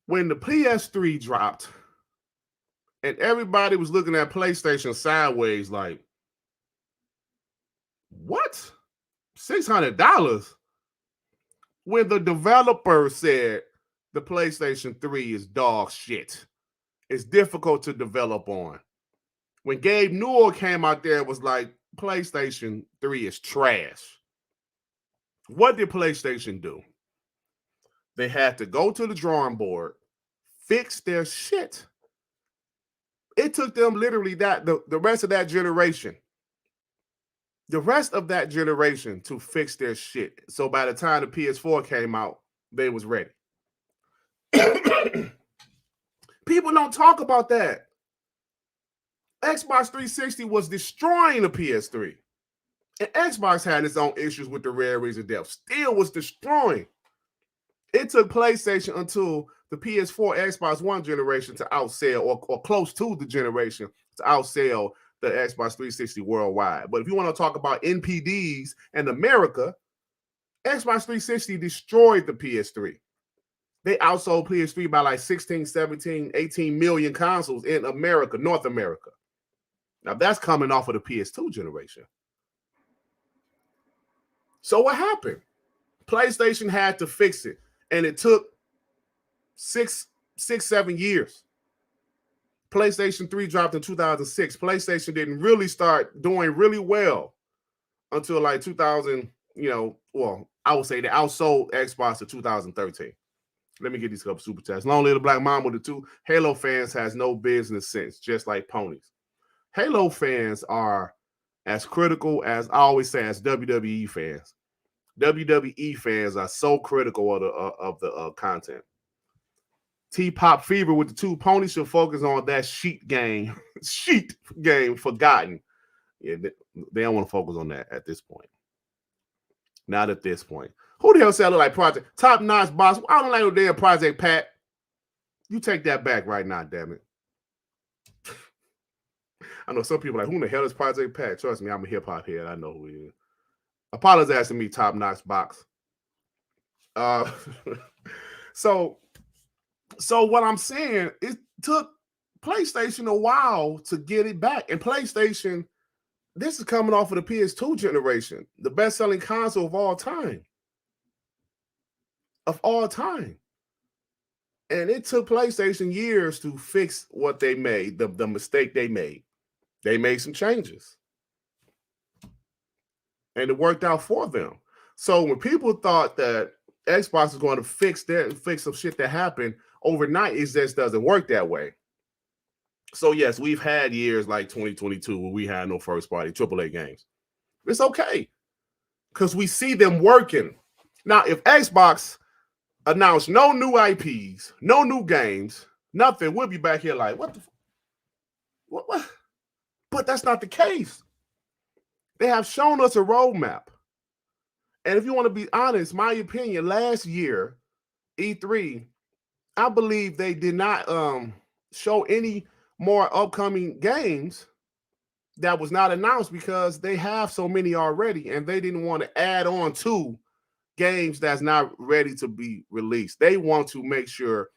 When the PS3 dropped and everybody was looking at PlayStation sideways like, what? $600? When the developer said the PlayStation 3 is dog shit. It's difficult to develop on. When Gabe Newell came out there, it was like, PlayStation 3 is trash. What did PlayStation do? They had to go to the drawing board, fix their shit. It took them literally the rest of that generation. The rest of that generation to fix their shit. So by the time the PS4 came out, they was ready. People don't talk about that. Xbox 360 was destroying the PS3. And Xbox had its own issues with the rare reason depth. Still was destroying. It took PlayStation until the PS4 Xbox One generation to outsell, or close to the generation, to outsell the Xbox 360 worldwide. But if you want to talk about NPDs in America, Xbox 360 destroyed the PS3. They outsold PS3 by like 16, 17, 18 million consoles in America, North America. Now that's coming off of the PS2 generation. So what happened? PlayStation had to fix it. And it took 7 years. PlayStation 3 dropped in 2006. PlayStation didn't really start doing really well until like 2000, I would say they outsold Xbox in 2013. Let me get these couple super chats. Long live the Black Mamba, the two Halo fans has no business sense, just like ponies. Halo fans are as critical as I always say as WWE fans. WWE fans are so critical of the content. T-Pop Fever with the 2 ponies should focus on that sheet game, Forgotten. Yeah, they don't want to focus on that at this point. Not at this point. Who the hell said I look like Project? Top notch boss. I don't like no damn Project Pat. You take that back right now, damn it. I know some people are like, who the hell is Project Pat? Trust me, I'm a hip-hop head. I know who he is. Apologize to me, Top Notch Box. So what I'm saying, it took PlayStation a while to get it back. And PlayStation, this is coming off of the PS2 generation, the best-selling console of all time. Of all time. And it took PlayStation years to fix what they made, the mistake they made. They made some changes. And it worked out for them. So when people thought that Xbox is going to fix that and fix some shit that happened overnight, it just doesn't work that way. So yes, we've had years like 2022 where we had no first party AAA games. It's okay because we see them working. Now, if Xbox announced no new IPs, no new games, nothing, we'll be back here like, what? But that's not the case. They have shown us a roadmap. And if you want to be honest, my opinion, last year, E3, I believe they did not show any more upcoming games that was not announced because they have so many already and they didn't want to add on to games that's not ready to be released. They want to make sure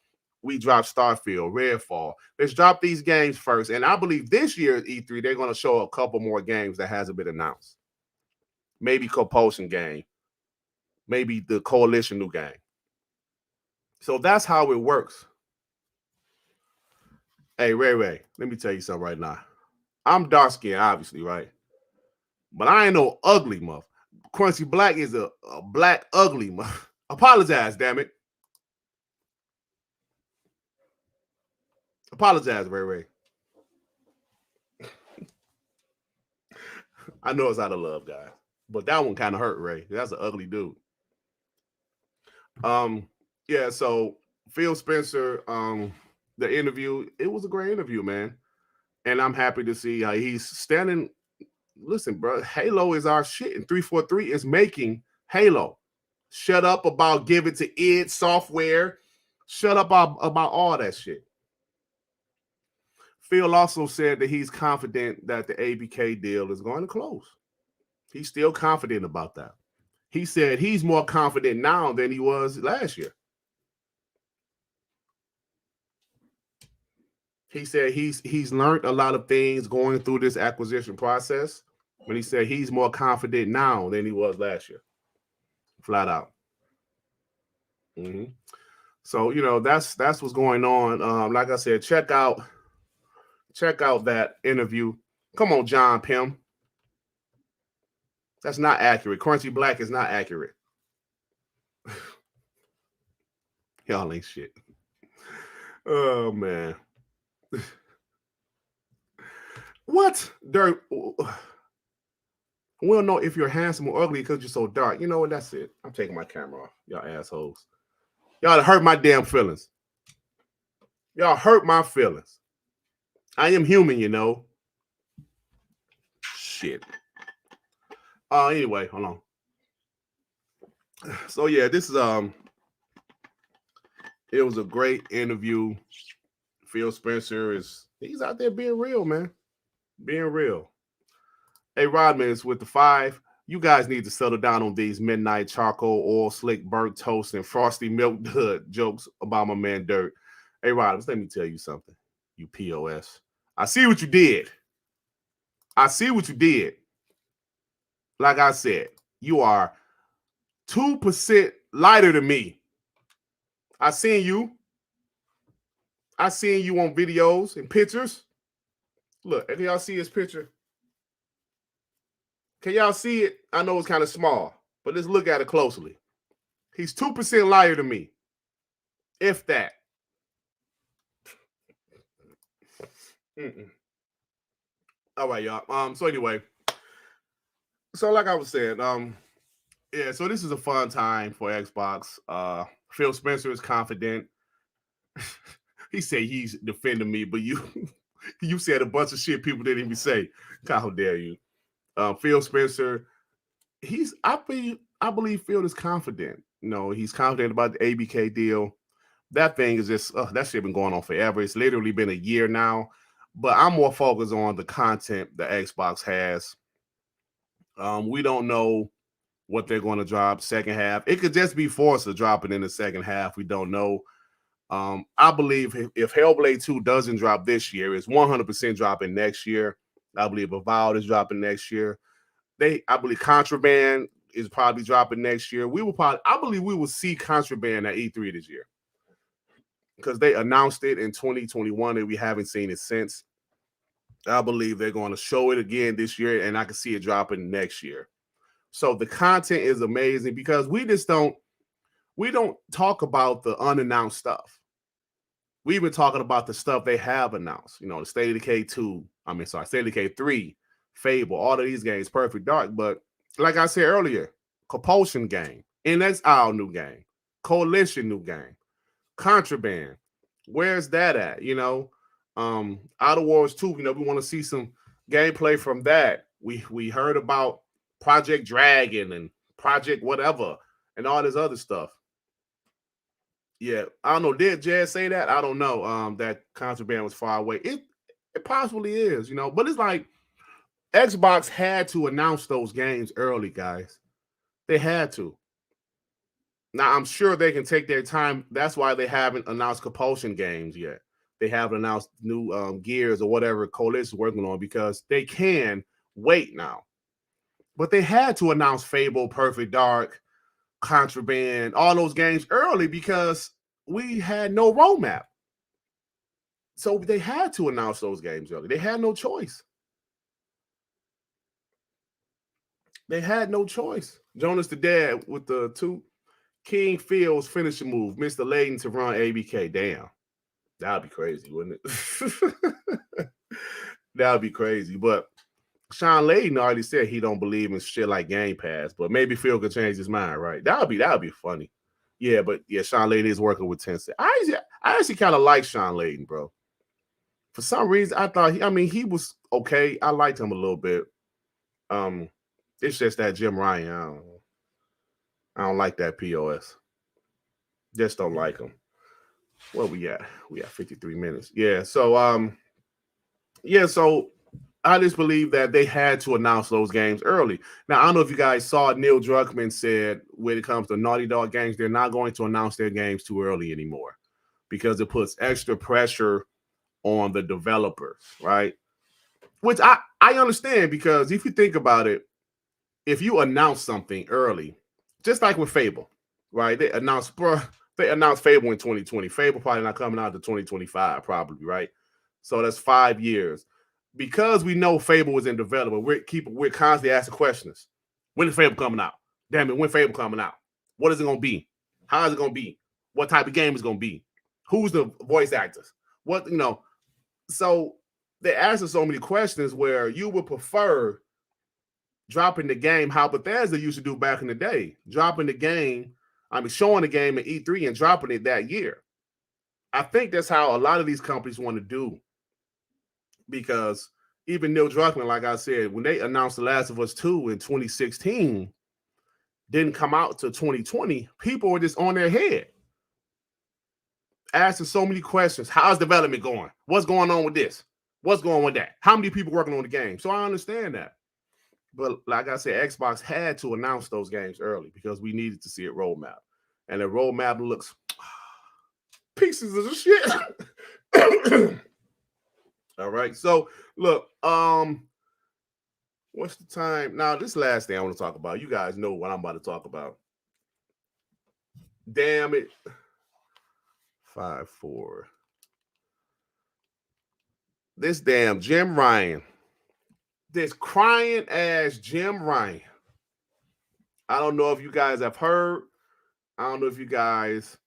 we drop Starfield, Redfall. Let's drop these games first. And I believe this year at E3, they're going to show a couple more games that hasn't been announced. Maybe Compulsion game. Maybe the Coalition new game. So that's how it works. Hey, Ray, let me tell you something right now. I'm dark-skinned, obviously, right? But I ain't no ugly muff. Crunchy Black is a black ugly muff. Apologize, damn it. Apologize, Ray. I know it's out of love, guys. But that one kind of hurt, Ray. That's an ugly dude. Yeah, so Phil Spencer, the interview, it was a great interview, man. And I'm happy to see how he's standing. Listen, bro, Halo is our shit, and 343 is making Halo. Shut up about give it to id Software. Shut up about all that shit. Phil also said that he's confident that the ABK deal is going to close. He's still confident about that. He said he's more confident now than he was last year. He said he's learned a lot of things going through this acquisition process, but he said he's more confident now than he was last year. Flat out. Mm-hmm. So, you know, that's what's going on. Like I said, check out that interview. Come on, John Pym. That's not accurate. Crunchy Black is not accurate. Y'all ain't shit. Oh, man. What? Dirt. We'll know if you're handsome or ugly because you're so dark. You know what? That's it. I'm taking my camera off. Y'all assholes. Y'all hurt my damn feelings. Y'all hurt my feelings. I am human, you know. Shit. Anyway, hold on. So yeah, this is it was a great interview. Phil Spencer he's out there being real, man. Being real. Hey, Rodman is with the 5. You guys need to settle down on these midnight charcoal, oil slick, burnt toast, and frosty milk dud jokes about my man Durt. Hey, Rodman, let me tell you something. You POS. I see what you did. Like I said, you are 2% lighter than me. I seen you on videos and pictures. Look, can y'all see his picture? Can y'all see it? I know it's kind of small, but let's look at it closely. He's 2% lighter than me. If that. All right, y'all. So anyway, so like I was saying, yeah, so this is a fun time for Xbox. Phil Spencer is confident. He said he's defending me, but you you said a bunch of shit people didn't even say. How dare you? Phil Spencer, I believe Phil is confident. He's confident about the ABK deal. That thing is just that shit been going on forever. It's literally been a year now. But I'm more focused on the content the Xbox has. We don't know what they're going to drop second half. It could just be Forza dropping in the second half. We don't know. I believe if Hellblade 2 doesn't drop this year, it's 100% dropping next year. I believe Avowed is dropping next year. I believe Contraband is probably dropping next year. I believe we will see Contraband at E3 this year because they announced it in 2021 and we haven't seen it since. I believe they're going to show it again this year, and I can see it dropping next year. So the content is amazing because we don't talk about the unannounced stuff. We've been talking about the stuff they have announced. The State of Decay 2, State of Decay 3, Fable, all of these games, Perfect Dark. But like I said earlier, Compulsion game, NXL new game, Coalition new game, Contraband. Where's that at? Outer Worlds 2, we want to see some gameplay from that. We heard about Project Dragon and Project whatever and all this other stuff. Yeah, I don't know. Did Jazz say that? I don't know. That Contraband was far away. It possibly is, but it's like Xbox had to announce those games early, guys. They had to. Now, I'm sure they can take their time. That's why they haven't announced Compulsion games yet. They haven't announced new Gears or whatever Coalition is working on because they can wait now. But they had to announce Fable, Perfect Dark, Contraband, all those games early because we had no roadmap. So they had to announce those games early. They had no choice. Jonas the Dad with the 2 King Fields finishing move. Mr. Layden to run ABK. Damn. That'd be crazy, wouldn't it? That'd be crazy. But Sean Layden already said he don't believe in shit like Gamepass, but maybe Phil could change his mind, right? That'd be funny. Yeah, but yeah, Sean Layden is working with Tencent. I actually kind of like Sean Layden, bro. For some reason, I thought he was okay. I liked him a little bit. It's just that Jim Ryan. I don't like that POS. Just don't like him. What we got? We got 53 minutes. Yeah. So so I just believe that they had to announce those games early. Now, I don't know if you guys saw Neil Druckmann said when it comes to Naughty Dog games, they're not going to announce their games too early anymore because it puts extra pressure on the developers, right? Which I understand because if you think about it, if you announce something early, just like with Fable, right? They announced Fable in 2020. Fable probably not coming out to 2025, probably, right? So that's 5 years. Because we know Fable was in development, we're constantly asking questions. When is Fable coming out? Damn it, when Fable coming out? What is it going to be? How is it going to be? What type of game is going to be? Who's the voice actors? So they're asking so many questions where you would prefer dropping the game how Bethesda used to do back in the day. Dropping the game, showing the game at E3 and dropping it that year. I think that's how a lot of these companies want to do. Because even Neil Druckmann, like I said, when they announced The Last of Us 2 in 2016, didn't come out till 2020, people were just on their head. Asking so many questions. How's development going? What's going on with this? What's going on with that? How many people working on the game? So I understand that. But like I said, Xbox had to announce those games early because we needed to see a roadmap. And the roadmap looks pieces of shit. All right. So look, what's the time? Now, this last thing I want to talk about. You guys know what I'm about to talk about. Damn it. 5-4. This damn Jim Ryan. This crying ass Jim Ryan. I don't know if you guys have heard. I don't know if you guys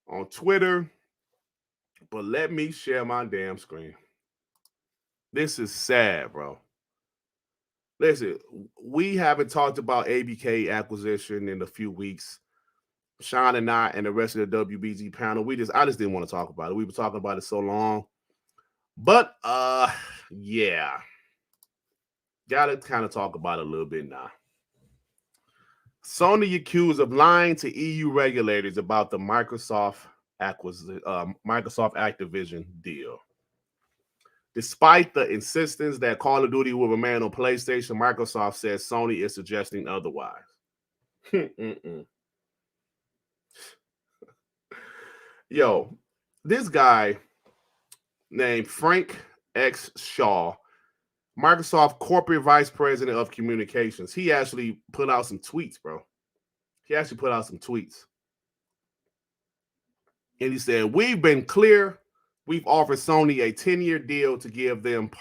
on Twitter, but let me share my damn screen. This is sad, bro. Listen, we haven't talked about ABK acquisition in a few weeks. Sean and I and the rest of the WBG panel, I just didn't want to talk about it. We were talking about it so long. But yeah. Gotta kind of talk about it a little bit now. Sony accused of lying to EU regulators about the Microsoft Activision deal. Despite the insistence that Call of Duty will remain on PlayStation, Microsoft says Sony is suggesting otherwise. Yo, this guy named Frank X. Shaw, Microsoft Corporate Vice President of Communications, he actually put out some tweets, bro. And he said, we've been clear. We've offered Sony a 10-year deal to give them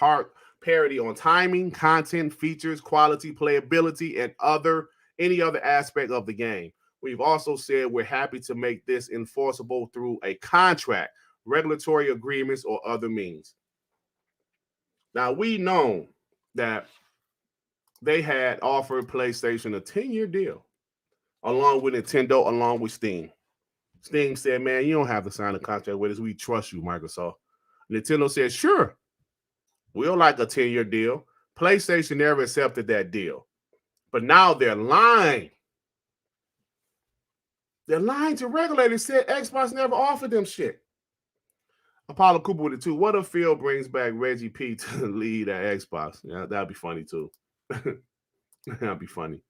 parity on timing, content, features, quality, playability, and any other aspect of the game. We've also said we're happy to make this enforceable through a contract, regulatory agreements, or other means. Now, we know that they had offered PlayStation a 10-year deal, along with Nintendo, along with Steam. Steam said, man, you don't have to sign a contract with us. We trust you, Microsoft. Nintendo said, sure, we'll like a 10-year deal. PlayStation never accepted that deal. But now they're lying. They're lying to regulators, said Xbox never offered them shit. Apollo Cooper with it too. What if Phil brings back Reggie P to the lead at Xbox? Yeah, that'd be funny too. That'd be funny.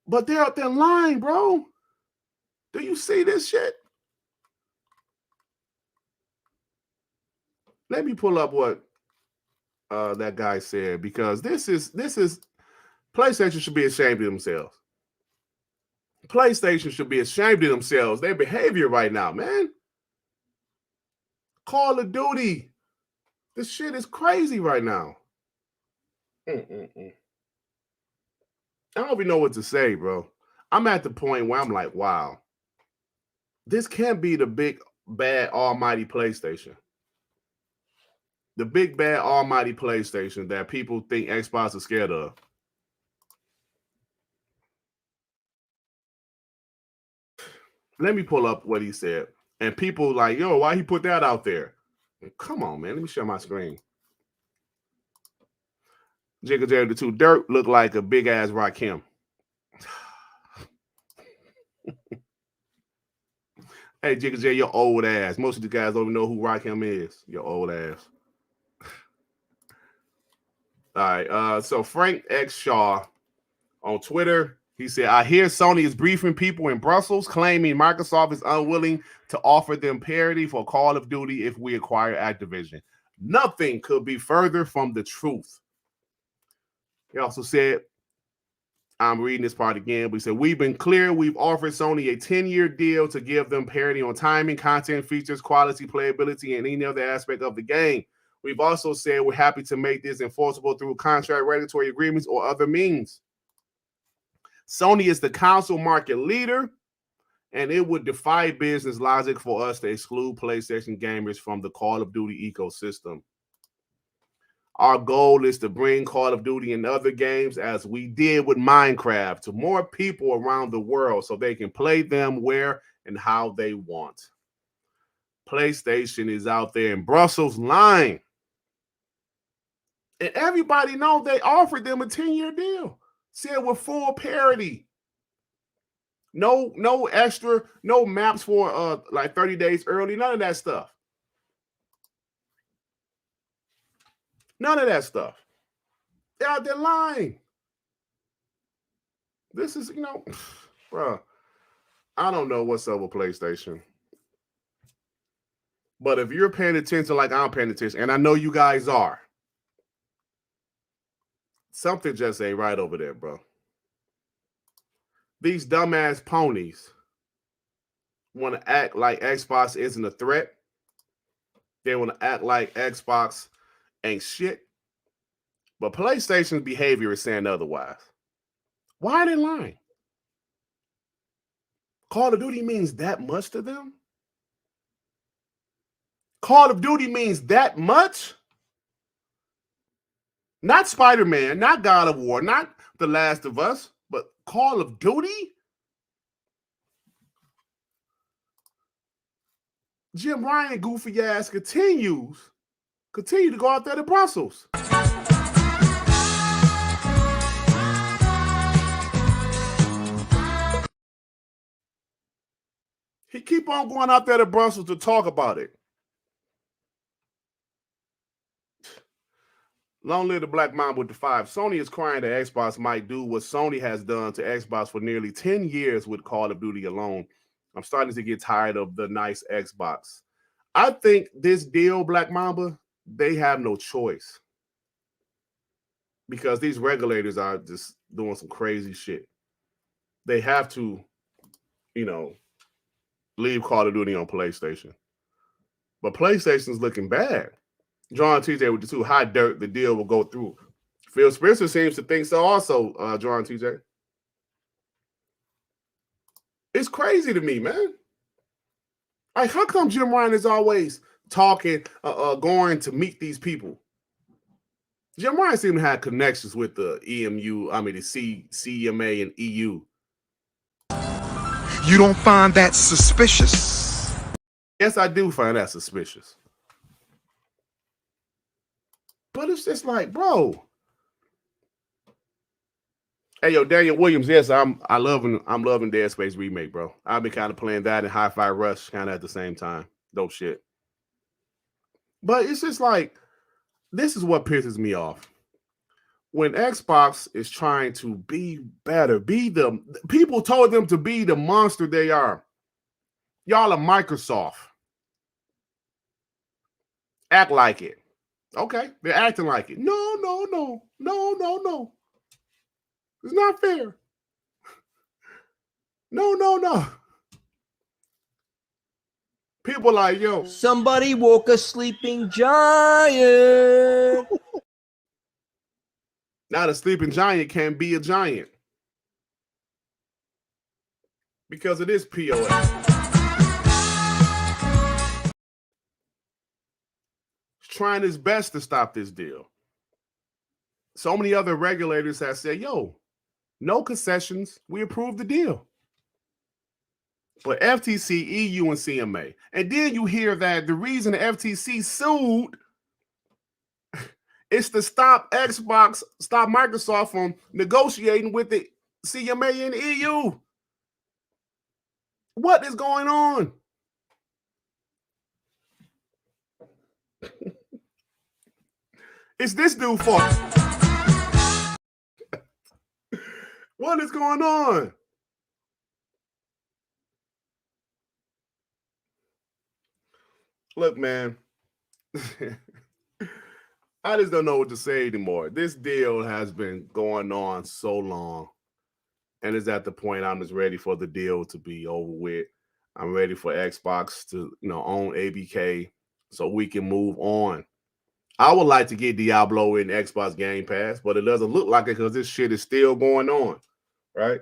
But they're out there lying, bro. Do you see this shit? Let me pull up what that guy said, because this is PlayStation should be ashamed of themselves. PlayStation should be ashamed of themselves. Their behavior right now, man. Call of Duty. This shit is crazy right now. I don't even know what to say, bro. I'm at the point where I'm like, wow. This can't be the big, bad, almighty PlayStation. The big, bad, almighty PlayStation that people think Xbox is scared of. Let me pull up what he said. And people like, yo, why he put that out there? Come on, man. Let me share my screen. Jigga Jerry the 2 Dirt looked like a big-ass Rakim. Hey, Jigga Jerry, your old ass. Most of the guys don't even know who Rakim is. Your old ass. All right. So Frank X. Shaw on Twitter, he said, I hear Sony is briefing people in Brussels, claiming Microsoft is unwilling to offer them parity for Call of Duty if we acquire Activision. Nothing could be further from the truth. He also said, I'm reading this part again, but he said, we've been clear. We've offered Sony a 10-year deal to give them parity on timing, content, features, quality, playability, and any other aspect of the game. We've also said we're happy to make this enforceable through contract, regulatory agreements, or other means. Sony is the console market leader, and it would defy business logic for us to exclude PlayStation gamers from the Call of Duty ecosystem. Our goal is to bring Call of Duty and other games, as we did with Minecraft, to more people around the world so they can play them where and how they want. PlayStation is out there in Brussels lying. And everybody knows they offered them a 10-year deal. Said with full parity. No extra, no maps for like 30 days early, none of that stuff. None of that stuff. They're out there lying. This is, bro, I don't know what's up with PlayStation. But if you're paying attention like I'm paying attention, and I know you guys are, something just ain't right over there, bro. These dumbass ponies want to act like Xbox isn't a threat. They want to act like Xbox ain't shit. But PlayStation's behavior is saying otherwise. Why are they lying? Call of Duty means that much to them? Call of Duty means that much? Not Spider-Man, not God of War, not The Last of Us, but Call of Duty? Jim Ryan goofy ass continue to go out there to Brussels. He keep on going out there to Brussels to talk about it. Long live the Black Mamba with the 5. Sony is crying that Xbox might do what Sony has done to Xbox for nearly 10 years with Call of Duty alone. I'm starting to get tired of the nice Xbox. I think this deal, Black Mamba, they have no choice. Because these regulators are just doing some crazy shit. They have to, leave Call of Duty on PlayStation. But PlayStation's looking bad. John TJ with the 2. High Dirt, the deal will go through. Phil Spencer seems to think so also, John TJ. It's crazy to me, man. Like, how come Jim Ryan is always talking, going to meet these people? Jim Ryan seems to have connections with the CMA and EU. You don't find that suspicious? Yes, I do find that suspicious. But it's just like, bro. Hey, yo, Daniel Williams. Yes, I'm loving Dead Space Remake, bro. I've been kind of playing that and Hifi Rush kind of at the same time. Dope shit. But it's just like, this is what pisses me off. When Xbox is trying to be better, people told them to be the monster they are. Y'all are Microsoft. Act like it. Okay, they're acting like it. No. It's not fair. No. People like, yo. Somebody woke a sleeping giant. Now the sleeping giant can be a giant. Because it is POS. Trying his best to stop this deal. So many other regulators have said, yo, no concessions. We approve the deal. But FTC, EU, and CMA. And then you hear that the reason the FTC sued is to stop Microsoft from negotiating with the CMA and the EU. What is going on? It's this dude fault. What is going on? Look, man. I just don't know what to say anymore. This deal has been going on so long. And it's at the point I'm just ready for the deal to be over with. I'm ready for Xbox to, own ABK so we can move on. I would like to get Diablo in Xbox Game Pass, but it doesn't look like it because this shit is still going on, right?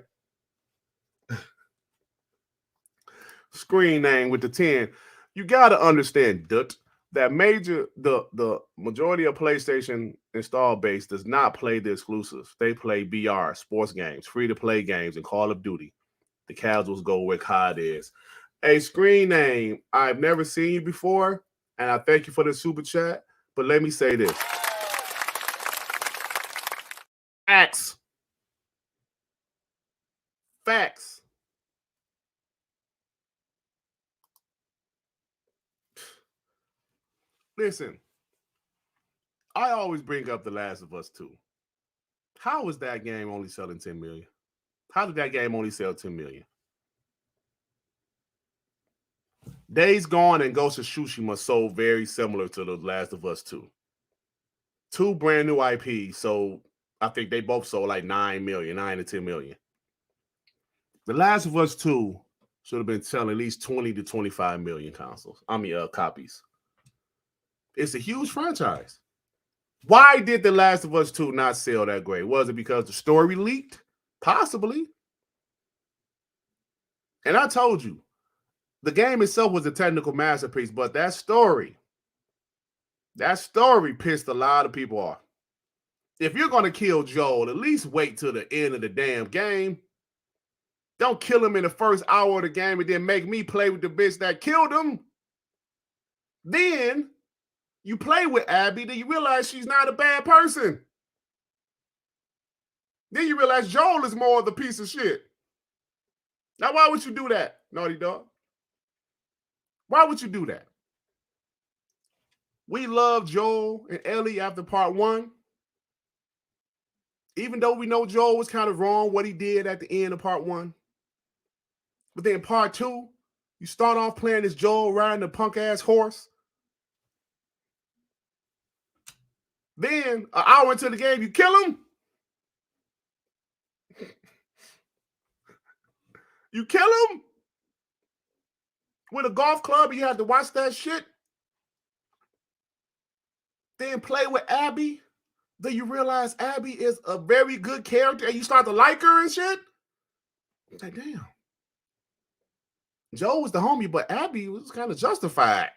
Screen name with the 10. You got to understand, Durt, that the majority of PlayStation install base does not play the exclusives. They play BR, sports games, free-to-play games, and Call of Duty. The casuals go where COD is. A screen name, I've never seen you before, and I thank you for the super chat. But let me say this. Facts. Listen, I always bring up The Last of Us 2. How is that game only selling 10 million? How did that game only sell 10 million? Days Gone and Ghost of Tsushima sold very similar to The Last of Us 2. Two brand new IPs, so I think they both sold like 9 to 10 million. The Last of Us 2 should have been selling at least 20 to 25 million copies. It's a huge franchise. Why did The Last of Us 2 not sell that great? Was it because the story leaked? Possibly. And I told you, the game itself was a technical masterpiece, but that story pissed a lot of people off. If you're going to kill Joel, at least wait till the end of the damn game. Don't kill him in the first hour of the game and then make me play with the bitch that killed him. Then you play with Abby, then you realize she's not a bad person. Then you realize Joel is more of the piece of shit. Now, why would you do that, Naughty Dog? Why would you do that? We love Joel and Ellie after part 1. Even though we know Joel was kind of wrong what he did at the end of part 1. But then part 2, you start off playing as Joel riding a punk-ass horse. Then, an hour into the game, you kill him. You kill him with a golf club, and you have to watch that shit. Then play with Abby. Then you realize Abby is a very good character, and you start to like her and shit. It's like, damn. Joe was the homie, but Abby was kind of justified.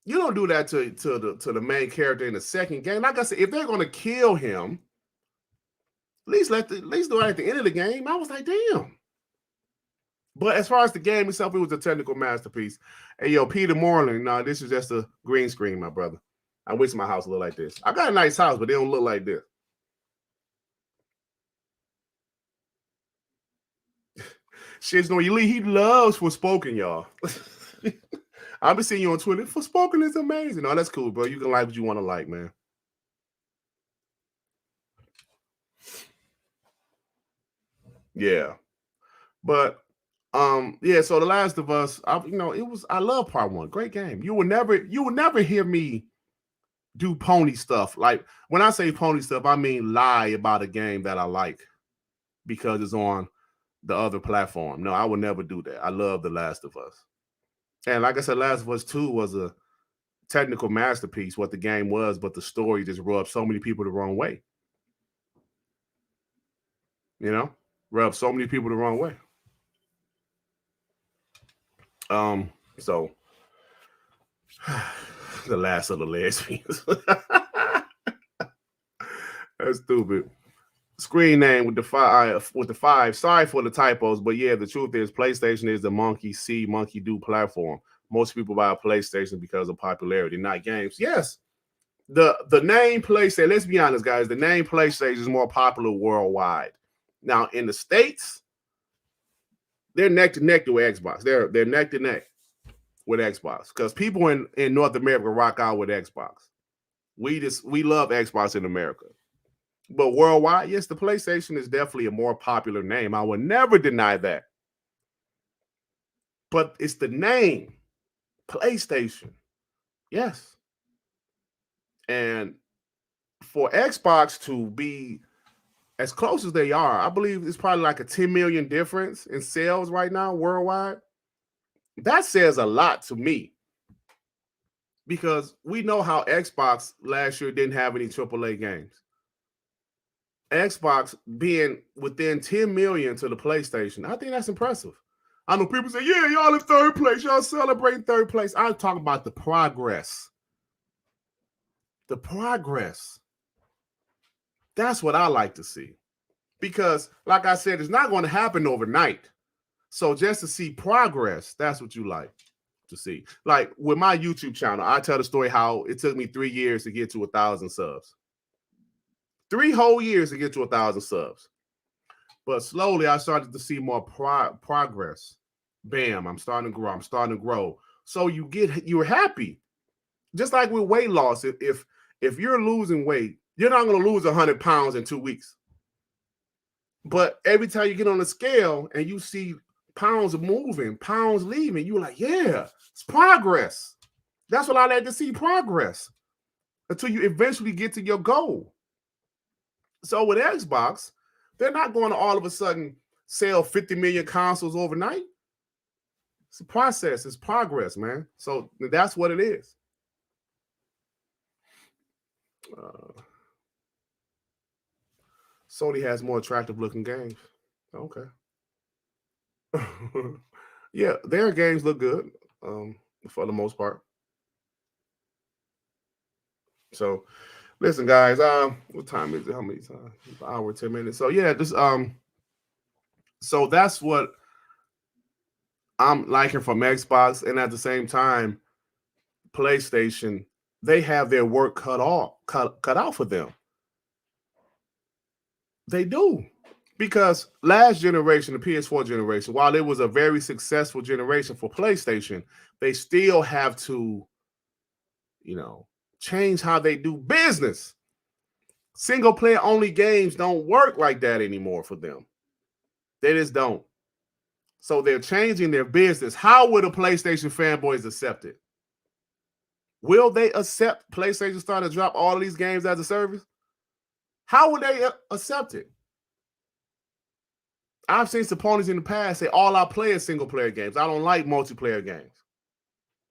You don't do that to the main character in the second game. Like I said, if they're gonna kill him, at least do it at the end of the game. I was like, damn. But as far as the game itself, it was a technical masterpiece. Hey, yo, Peter Moreland, no, this is just a green screen, my brother. I wish my house looked like this. I got a nice house, but they don't look like this. Shit's no elite. He loves Forspoken, y'all. I've been seeing you on Twitter. Forspoken is amazing. Oh, that's cool, bro. You can like what you want to like, man. Yeah. But yeah, so The Last of Us, I love part 1. Great game. You will never hear me do pony stuff. Like when I say pony stuff, I mean lie about a game that I like because it's on the other platform. No, I would never do that. I love The Last of Us. And like I said, Last of Us 2 was a technical masterpiece, what the game was, but the story just rubbed so many people the wrong way. You know? Rubbed so many people the wrong way. So the last of the lesbians. That's stupid. Screen name with the 5. Sorry for the typos, but yeah, the truth is PlayStation is the monkey do platform. Most people buy a PlayStation because of popularity, not games. Yes, the name PlayStation, let's be honest, guys, the name PlayStation is more popular worldwide. Now, in the States, they're neck to neck with Xbox. They're neck to neck with Xbox because people in North America rock out with Xbox. We love Xbox in America. But worldwide, yes, the PlayStation is definitely a more popular name. I will never deny that. But it's the name, PlayStation. Yes. And for Xbox to be as close as they are, I believe it's probably like a 10 million difference in sales right now worldwide. That says a lot to me. Because we know how Xbox last year didn't have any AAA games. Xbox being within 10 million to the PlayStation, I think that's impressive. I know people say, yeah, y'all in third place. Y'all celebrating third place. I'm talking about the progress. The progress. That's what I like to see. Because, like I said, it's not going to happen overnight. So just to see progress, that's what you like to see. Like with my YouTube channel, I tell the story how it took me 3 years to get to 1,000 subs. 3 whole years to get to 1,000 subs. But slowly I started to see more progress. Bam, I'm starting to grow. So you're happy. Just like with weight loss, if you're losing weight, you're not going to lose 100 pounds in 2 weeks. But every time you get on the scale and you see pounds moving, pounds leaving, you're like, yeah, it's progress. That's what I like to see, progress. Until you eventually get to your goal. So with Xbox, they're not going to all of a sudden sell 50 million consoles overnight. It's a process. It's progress, man. So that's what it is. Sony has more attractive looking games. Okay. Yeah, their games look good for the most part. So listen, guys, what time is it? How many times? An hour, 10 minutes. So yeah, this so that's what I'm liking from Xbox, and at the same time, PlayStation, they have their work cut out for them. They do. Because last generation, the PS4 generation, while it was a very successful generation for PlayStation, they still have to, change how they do business. Single player only games don't work like that anymore for them. They just don't. So they're changing their business. How will the PlayStation fanboys accept it? Will they accept PlayStation starting to drop all of these games as a service? How would they accept it? I've seen some ponies in the past say, all I play is single player games. I don't like multiplayer games.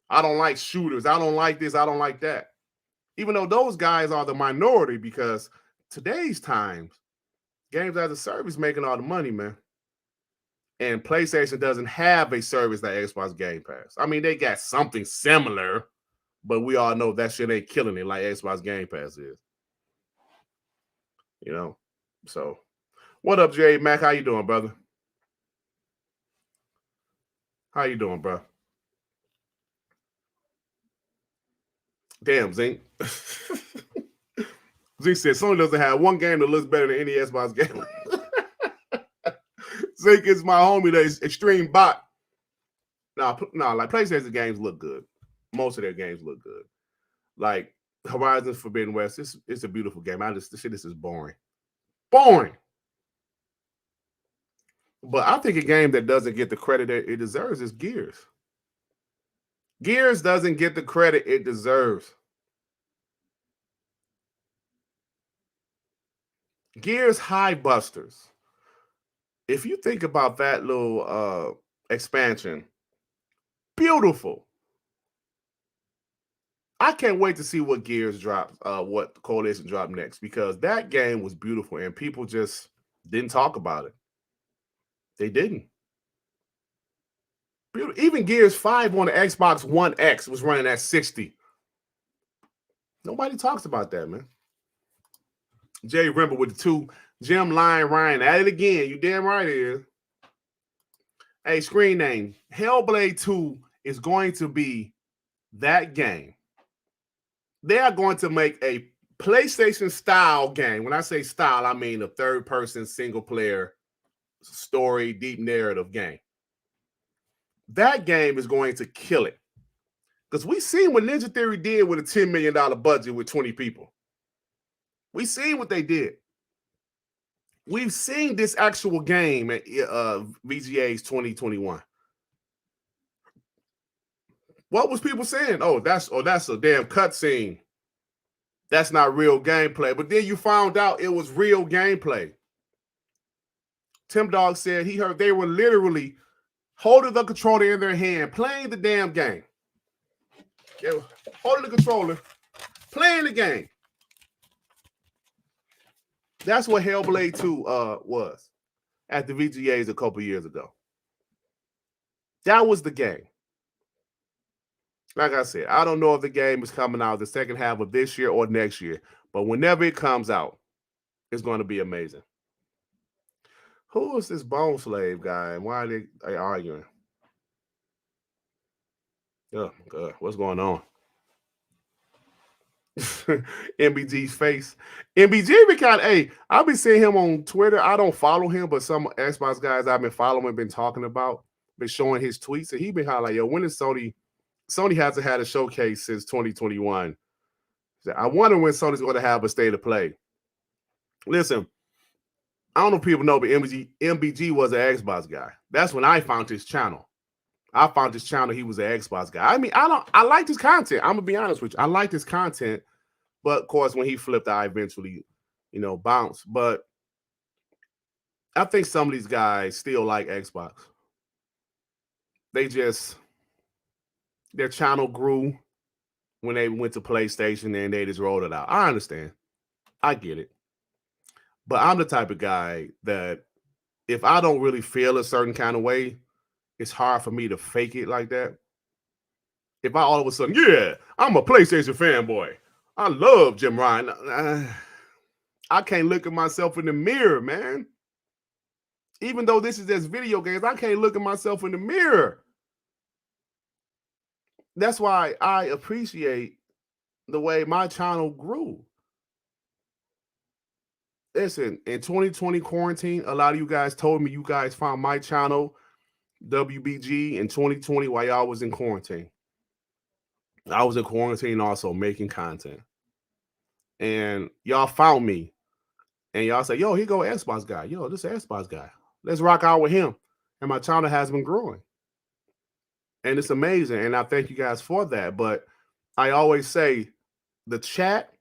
I don't like shooters. I don't like this. I don't like that. Even though those guys are the minority, because today's times, games as a service making all the money, man. And PlayStation doesn't have a service like Xbox Gamepass. I mean, they got something similar, but we all know that shit ain't killing it like Xbox Gamepass is. So what up, Jay Mac? How you doing, brother? How you doing, bro? Damn, Zink. Zink said Sony doesn't have one game that looks better than any Xbox game. Zink is my homie that is extreme bot. No, like PlayStation games look good. Most of their games look good. Like Horizon Forbidden West, it's a beautiful game. This is boring. Boring. But I think a game that doesn't get the credit that it deserves is Gears. Gears doesn't get the credit it deserves. Gears High Busters. If you think about that little expansion, beautiful. I can't wait to see what Gears drops, what Coalition drop next, because that game was beautiful and people just didn't talk about it. They didn't. Even Gears 5 on the Xbox One X was running at 60. Nobody talks about that, man. Jay Rimble with the 2. Jim Lion Ryan at it again. You damn right it is. Hey, screen name. Hellblade 2 is going to be that game. They are going to make a PlayStation style game. When I say style, I mean a third-person single-player story, deep narrative game. That game is going to kill it. Because we seen what Ninja Theory did with a $10 million budget with 20 people. We seen what they did. We've seen this actual game at VGA's 2021. What was people saying? Oh, that's a damn cutscene. That's not real gameplay. But then you found out it was real gameplay. Tim Dog said he heard they were literally holding the controller in their hand, playing the damn game. They were holding the controller, playing the game. That's what Hellblade 2 was at the VGAs a couple years ago. That was the game. Like I said, I don't know if the game is coming out the second half of this year or next year, but whenever it comes out, it's going to be amazing. Who is this Bone Slave guy and why are they arguing? Oh, my God. What's going on? MBG's face. MBG be kind of, hey, I've been seeing him on Twitter. I don't follow him, but some Xbox guys I've been following been talking about, been showing his tweets, and he been kind of like, yo, when is Sony hasn't had a showcase since 2021. I wonder when Sony's going to have a state of play. Listen, I don't know if people know, but MBG was an Xbox guy. That's when I found his channel. I found his channel. He was an Xbox guy. I mean, I liked his content. I'm going to be honest with you. I liked his content. But, of course, when he flipped, I eventually, bounced. But I think some of these guys still like Xbox. Their channel grew when they went to PlayStation and they just rolled it out. I understand. I get it. But I'm the type of guy that if I don't really feel a certain kind of way, it's hard for me to fake it like that. If I all of a sudden, yeah, I'm a PlayStation fanboy. I love Jim Ryan. I can't look at myself in the mirror, man. Even though this is just video games, I can't look at myself in the mirror That's why I appreciate the way my channel grew. Listen, in 2020 quarantine, a lot of you guys told me you guys found my channel, WBG, in 2020 while y'all was in quarantine. I was in quarantine also making content. And y'all found me. And y'all say, yo, here go Xbox guy. Yo, this is Xbox guy. Let's rock out with him. And my channel has been growing. And it's amazing. And I thank you guys for that. But I always say the chat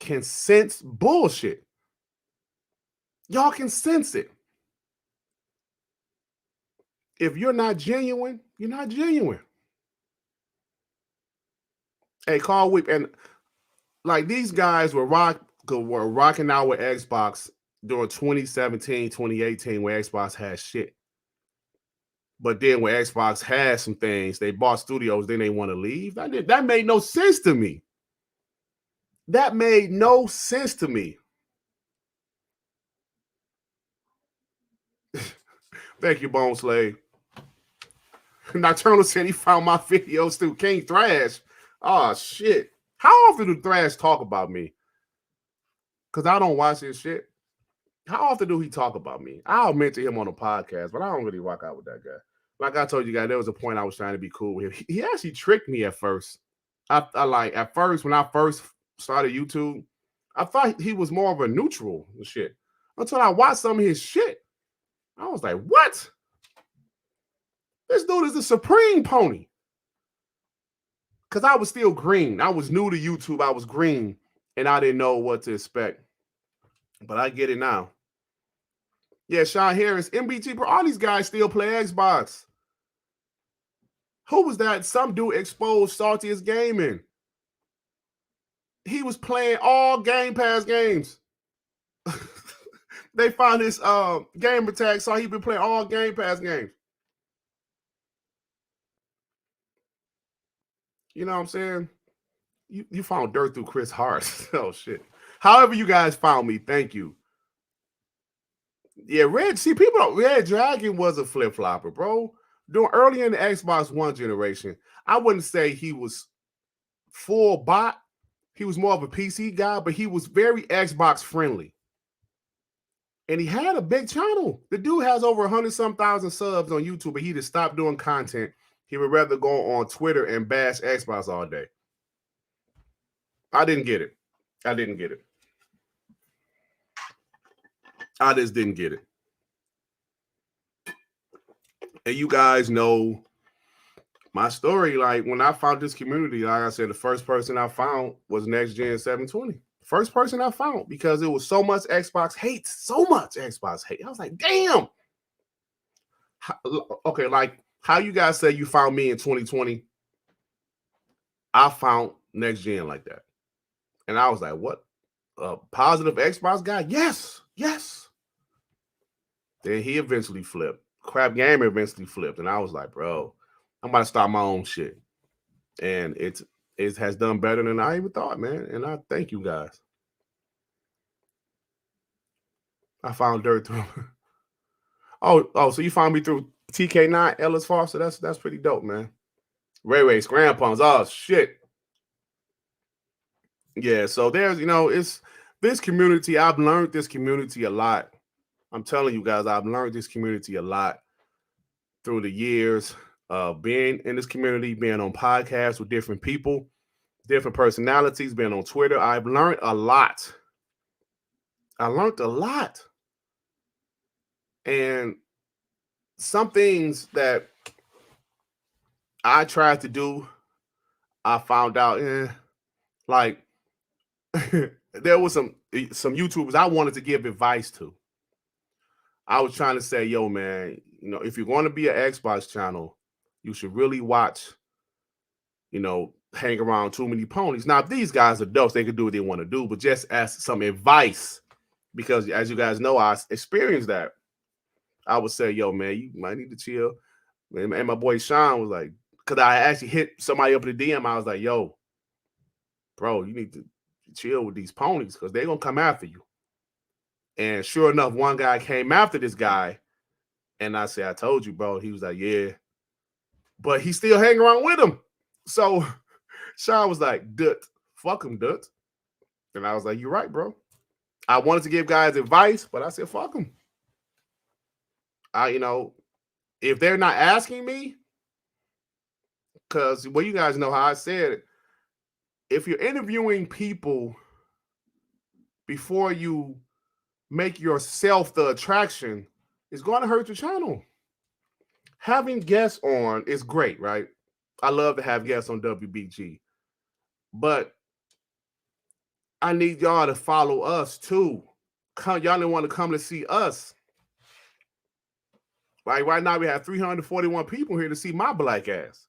can sense bullshit. Y'all can sense it. If you're not genuine, you're not genuine. Hey, Carl Whip, and like these guys were rocking out with Xbox during 2017, 2018, where Xbox had shit. But then when Xbox had some things, they bought studios, then they want to leave. That made no sense to me. That made no sense to me. Thank you, Bone Slave. Nocturnal said he found my videos through King Thrash. Oh, shit. How often do Thrash talk about me? Because I don't watch his shit. How often do he talk about me? I'll mention him on a podcast, but I don't really rock out with that guy. Like I told you guys, there was a point I was trying to be cool with him. He actually tricked me at first. At first, when I first started YouTube, I thought he was more of a neutral and shit. Until I watched some of his shit. I was like, what? This dude is a supreme pony. Because I was still green. I was new to YouTube. I was green. And I didn't know what to expect. But I get it now. Yeah, Sean Harris, MBG, bro, all these guys still play Xbox. Who was that? Some dude exposed Saltiest Gaming. He was playing all Gamepass games. They found his game tag, so he been playing all Gamepass games. You know what I'm saying? You found Dirt through Chris Hart. Oh, shit. However you guys found me, thank you. Yeah, Red Dragon was a flip-flopper, bro. Early in the Xbox One generation, I wouldn't say he was full bot. He was more of a PC guy, but he was very Xbox friendly. And he had a big channel. The dude has over 100-some thousand subs on YouTube, but he just stopped doing content. He would rather go on Twitter and bash Xbox all day. I didn't get it. I just didn't get it. And you guys know my story. Like when I found this community, like I said, the first person I found was Next Gen 720. First person I found because it was so much Xbox hate. So much Xbox hate. I was like, damn. Okay, like how you guys say you found me in 2020. I found Next Gen like that. And I was like, what? A positive Xbox guy? Yes. Then he eventually flipped. Crap Gamer eventually flipped. And I was like, bro, I'm about to start my own shit. And it has done better than I even thought, man. And I thank you guys. I found Dirt through. Oh, so you found me through TK9, Ellis Foster. That's pretty dope, man. Ray Scram Punks. Oh, shit. Yeah, so there's, it's this community. I've learned this community a lot. I'm telling you guys, I've learned this community a lot through the years of being in this community, being on podcasts with different people, different personalities, being on Twitter. I've learned a lot. And some things that I tried to do, I found out, like there was some YouTubers I wanted to give advice to. I was trying to say, yo, man, if you're going to be an Xbox channel, you should really watch, hang around too many ponies. Now, if these guys are adults, they can do what they want to do, but just ask some advice because, as you guys know, I experienced that. I would say, yo, man, you might need to chill. And my boy Sean was like, because I actually hit somebody up in the DM. I was like, yo, bro, you need to chill with these ponies because they're going to come after you. And sure enough, one guy came after this guy. And I said, I told you, bro. He was like, yeah. But he still hanging around with him. So Sean was like, Durt, fuck him, Durt. And I was like, you're right, bro. I wanted to give guys advice, but I said, fuck them. If they're not asking me, because you guys know how I said it, if you're interviewing people before you make yourself the attraction, it's going to hurt your channel. Having guests on is great, right? I love to have guests on WBG. But I need y'all to follow us too. Y'all didn't want to come to see us. Right now we have 341 people here to see my black ass.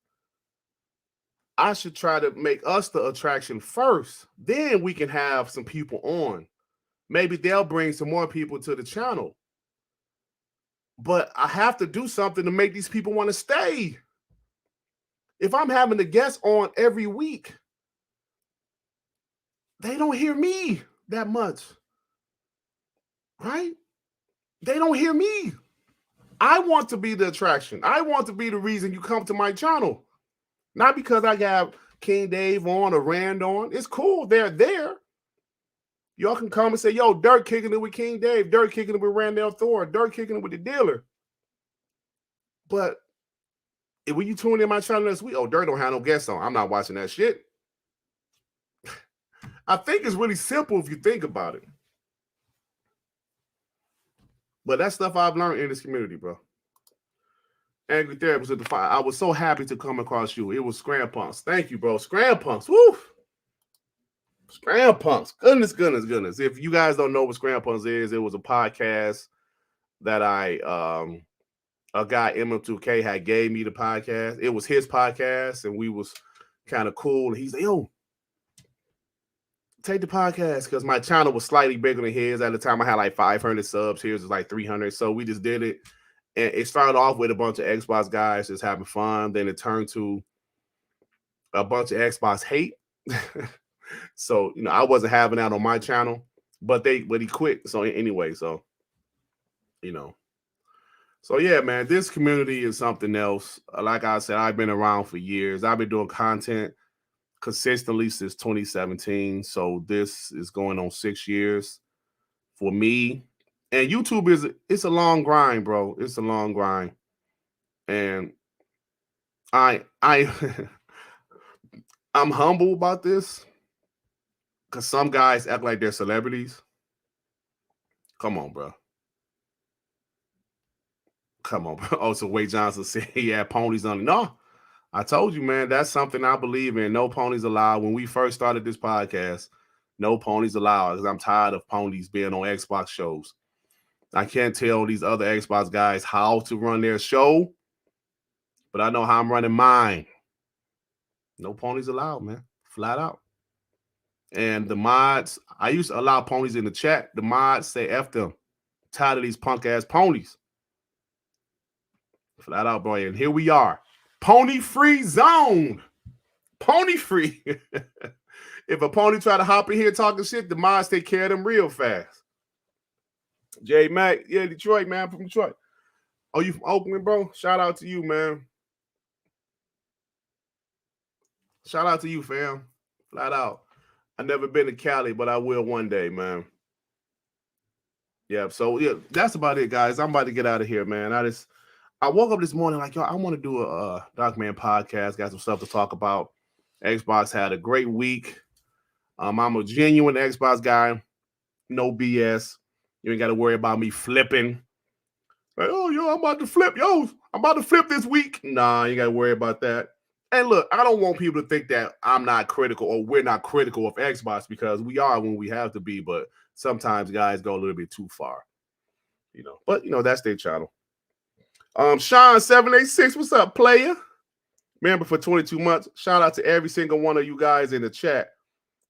I should try to make us the attraction first. Then we can have some people on. Maybe they'll bring some more people to the channel. But I have to do something to make these people want to stay. If I'm having the guests on every week, they don't hear me that much. Right? They don't hear me. I want to be the attraction. I want to be the reason you come to my channel. Not because I got King Dave on or Rand on. It's cool. They're there. Y'all can come and say, yo, Durt kicking it with King Dave. Durt kicking it with Randall Thor. Durt kicking it with the dealer. But when you tune in my channel this week, oh, Durt don't have no guests on. I'm not watching that shit. I think it's really simple if you think about it. But that's stuff I've learned in this community, bro. Angry Therapist at the fire. I was so happy to come across you. It was Scram Punks. Thank you, bro. Scram Punks. Woo! Scram Punks. Goodness. If you guys don't know what Scram Punks is, it was a podcast that a guy, MM2K, had gave me the podcast. It was his podcast, and we was kind of cool. And he's like, yo, take the podcast, because my channel was slightly bigger than his. At the time, I had like 500 subs. His was like 300. So we just did it. And it started off with a bunch of Xbox guys just having fun. Then it turned to a bunch of Xbox hate. So, I wasn't having that on my channel, but he quit. So anyway, so yeah, man, this community is something else. Like I said, I've been around for years. I've been doing content consistently since 2017. So this is going on 6 years for me. And YouTube it's a long grind, bro. It's a long grind. And I'm humble about this, because some guys act like they're celebrities. Come on, bro. Oh, so Wade Johnson said he had ponies on it. No, I told you, man, that's something I believe in. No ponies allowed. When we first started this podcast, no ponies allowed, because I'm tired of ponies being on Xbox shows. I can't tell these other Xbox guys how to run their show, but I know how I'm running mine. No ponies allowed, man. Flat out. And the mods, I used to allow ponies in the chat. The mods say F them. Tired of these punk ass ponies. Flat out, bro. And here we are. Pony free zone. Pony free. If a pony try to hop in here talking shit, the mods take care of them real fast. J Mac, yeah, Detroit, man, from Detroit. Oh, you from Oakland, bro? Shout out to you, man. Shout out to you, fam. Flat out. I've never been to Cali, but I will one day, man. Yeah, so yeah, that's about it, guys. I'm about to get out of here, man. I woke up this morning like, yo, I want to do a Darkman podcast. Got some stuff to talk about. Xbox had a great week. I'm a genuine Xbox guy. No BS. You ain't got to worry about me flipping. Like, oh, yo, I'm about to flip. Yo, I'm about to flip this week. Nah, you got to worry about that. And look, I don't want people to think that I'm not critical or we're not critical of Xbox, because we are when we have to be. But sometimes guys go a little bit too far. But, that's their channel. Sean786, what's up, player? Member for 22 months. Shout out to every single one of you guys in the chat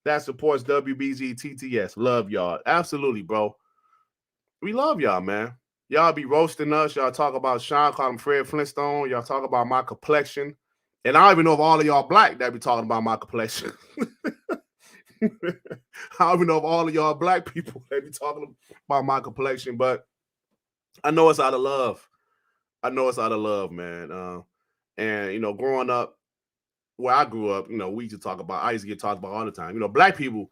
that supports WBG TTS. Love y'all. Absolutely, bro. We love y'all, man. Y'all be roasting us. Y'all talk about Sean, call him Fred Flintstone. Y'all talk about my complexion. And I don't even know if all of y'all black that be talking about my complexion. I don't even know if all of y'all black people that be talking about my complexion, but I know it's out of love. I know it's out of love, man. And, growing up, where I grew up, we used to talk about. I used to get talked about all the time. Black people,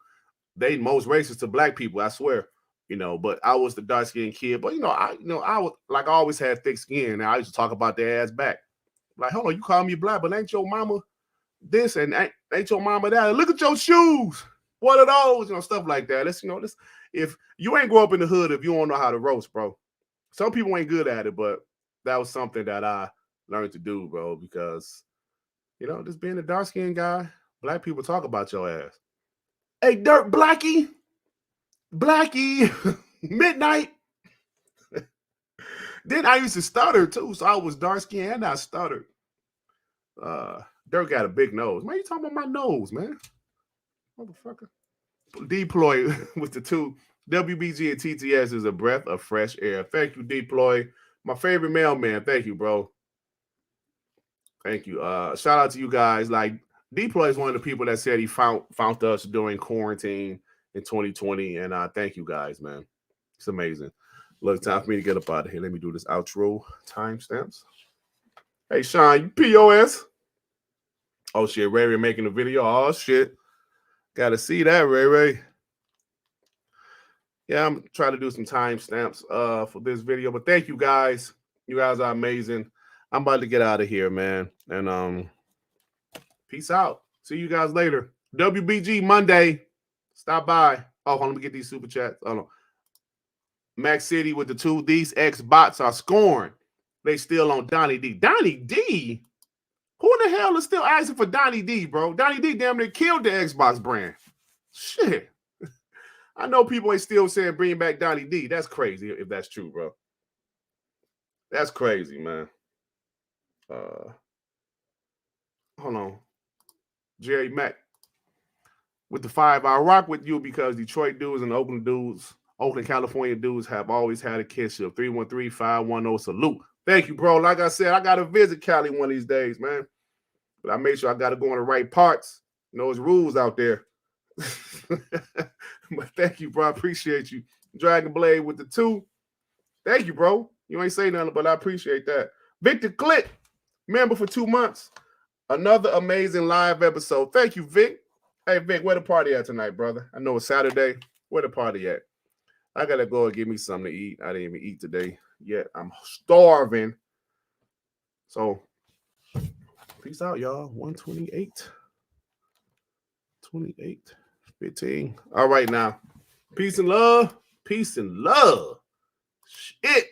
they most racist to black people. I swear. But I was the dark skinned kid. But I was like I always had thick skin. And I used to talk about their ass back. Like, hold on, you call me black, but ain't your mama this and ain't your mama that? Look at your shoes. What are those? Stuff like that. Let's if you ain't grow up in the hood, if you don't know how to roast, bro. Some people ain't good at it, but that was something that I learned to do, bro, because just being a dark skinned guy, black people talk about your ass. Hey, Durt Blackie, midnight. Then I used to stutter too, so I was dark skinned and I stuttered. Dirk got a big nose. Man, you talking about my nose, man? Motherfucker. Deploy with the 2. WBG and TTS is a breath of fresh air. Thank you, Deploy. My favorite mailman. Thank you, bro. Thank you. Shout out to you guys. Like, Deploy is one of the people that said he found us during quarantine in 2020. And thank you guys, man. It's amazing. Look, time for me to get up out of here. Let me do this outro timestamps. Hey, Sean, you POS. Oh, shit. Ray Ray making a video. Oh, shit. Got to see that, Ray Ray. Yeah, I'm trying to do some timestamps for this video. But thank you, guys. You guys are amazing. I'm about to get out of here, man. And peace out. See you guys later. WBG Monday. Stop by. Oh, hold on, let me get these super chats. Hold on. Max City with the 2. These Xbots are scoring. They still on Donnie D. Donnie D? Who in the hell is still asking for Donnie D, bro? Donnie D damn near killed the Xbox brand. Shit. I know people ain't still saying bring back Donnie D. That's crazy if that's true, bro. That's crazy, man. Hold on. Jerry Mack with the 5. I rock with you because Detroit dudes and Oakland, California dudes have always had a kinship. 313-510 salute. Thank you, bro. Like I said, I got to visit Cali one of these days, man. But I make sure I got to go in the right parts. There's rules out there. But thank you, bro. I appreciate you. Dragon Blade with the 2. Thank you, bro. You ain't say nothing, but I appreciate that. Victor Click, member for 2 months. Another amazing live episode. Thank you, Vic. Hey, Vic, where the party at tonight, brother? I know it's Saturday. Where the party at? I got to go and give me something to eat. I didn't even eat today yet. I'm starving. So, peace out, y'all. 128. 28. 15. All right, now. Peace and love. Peace and love. Shit.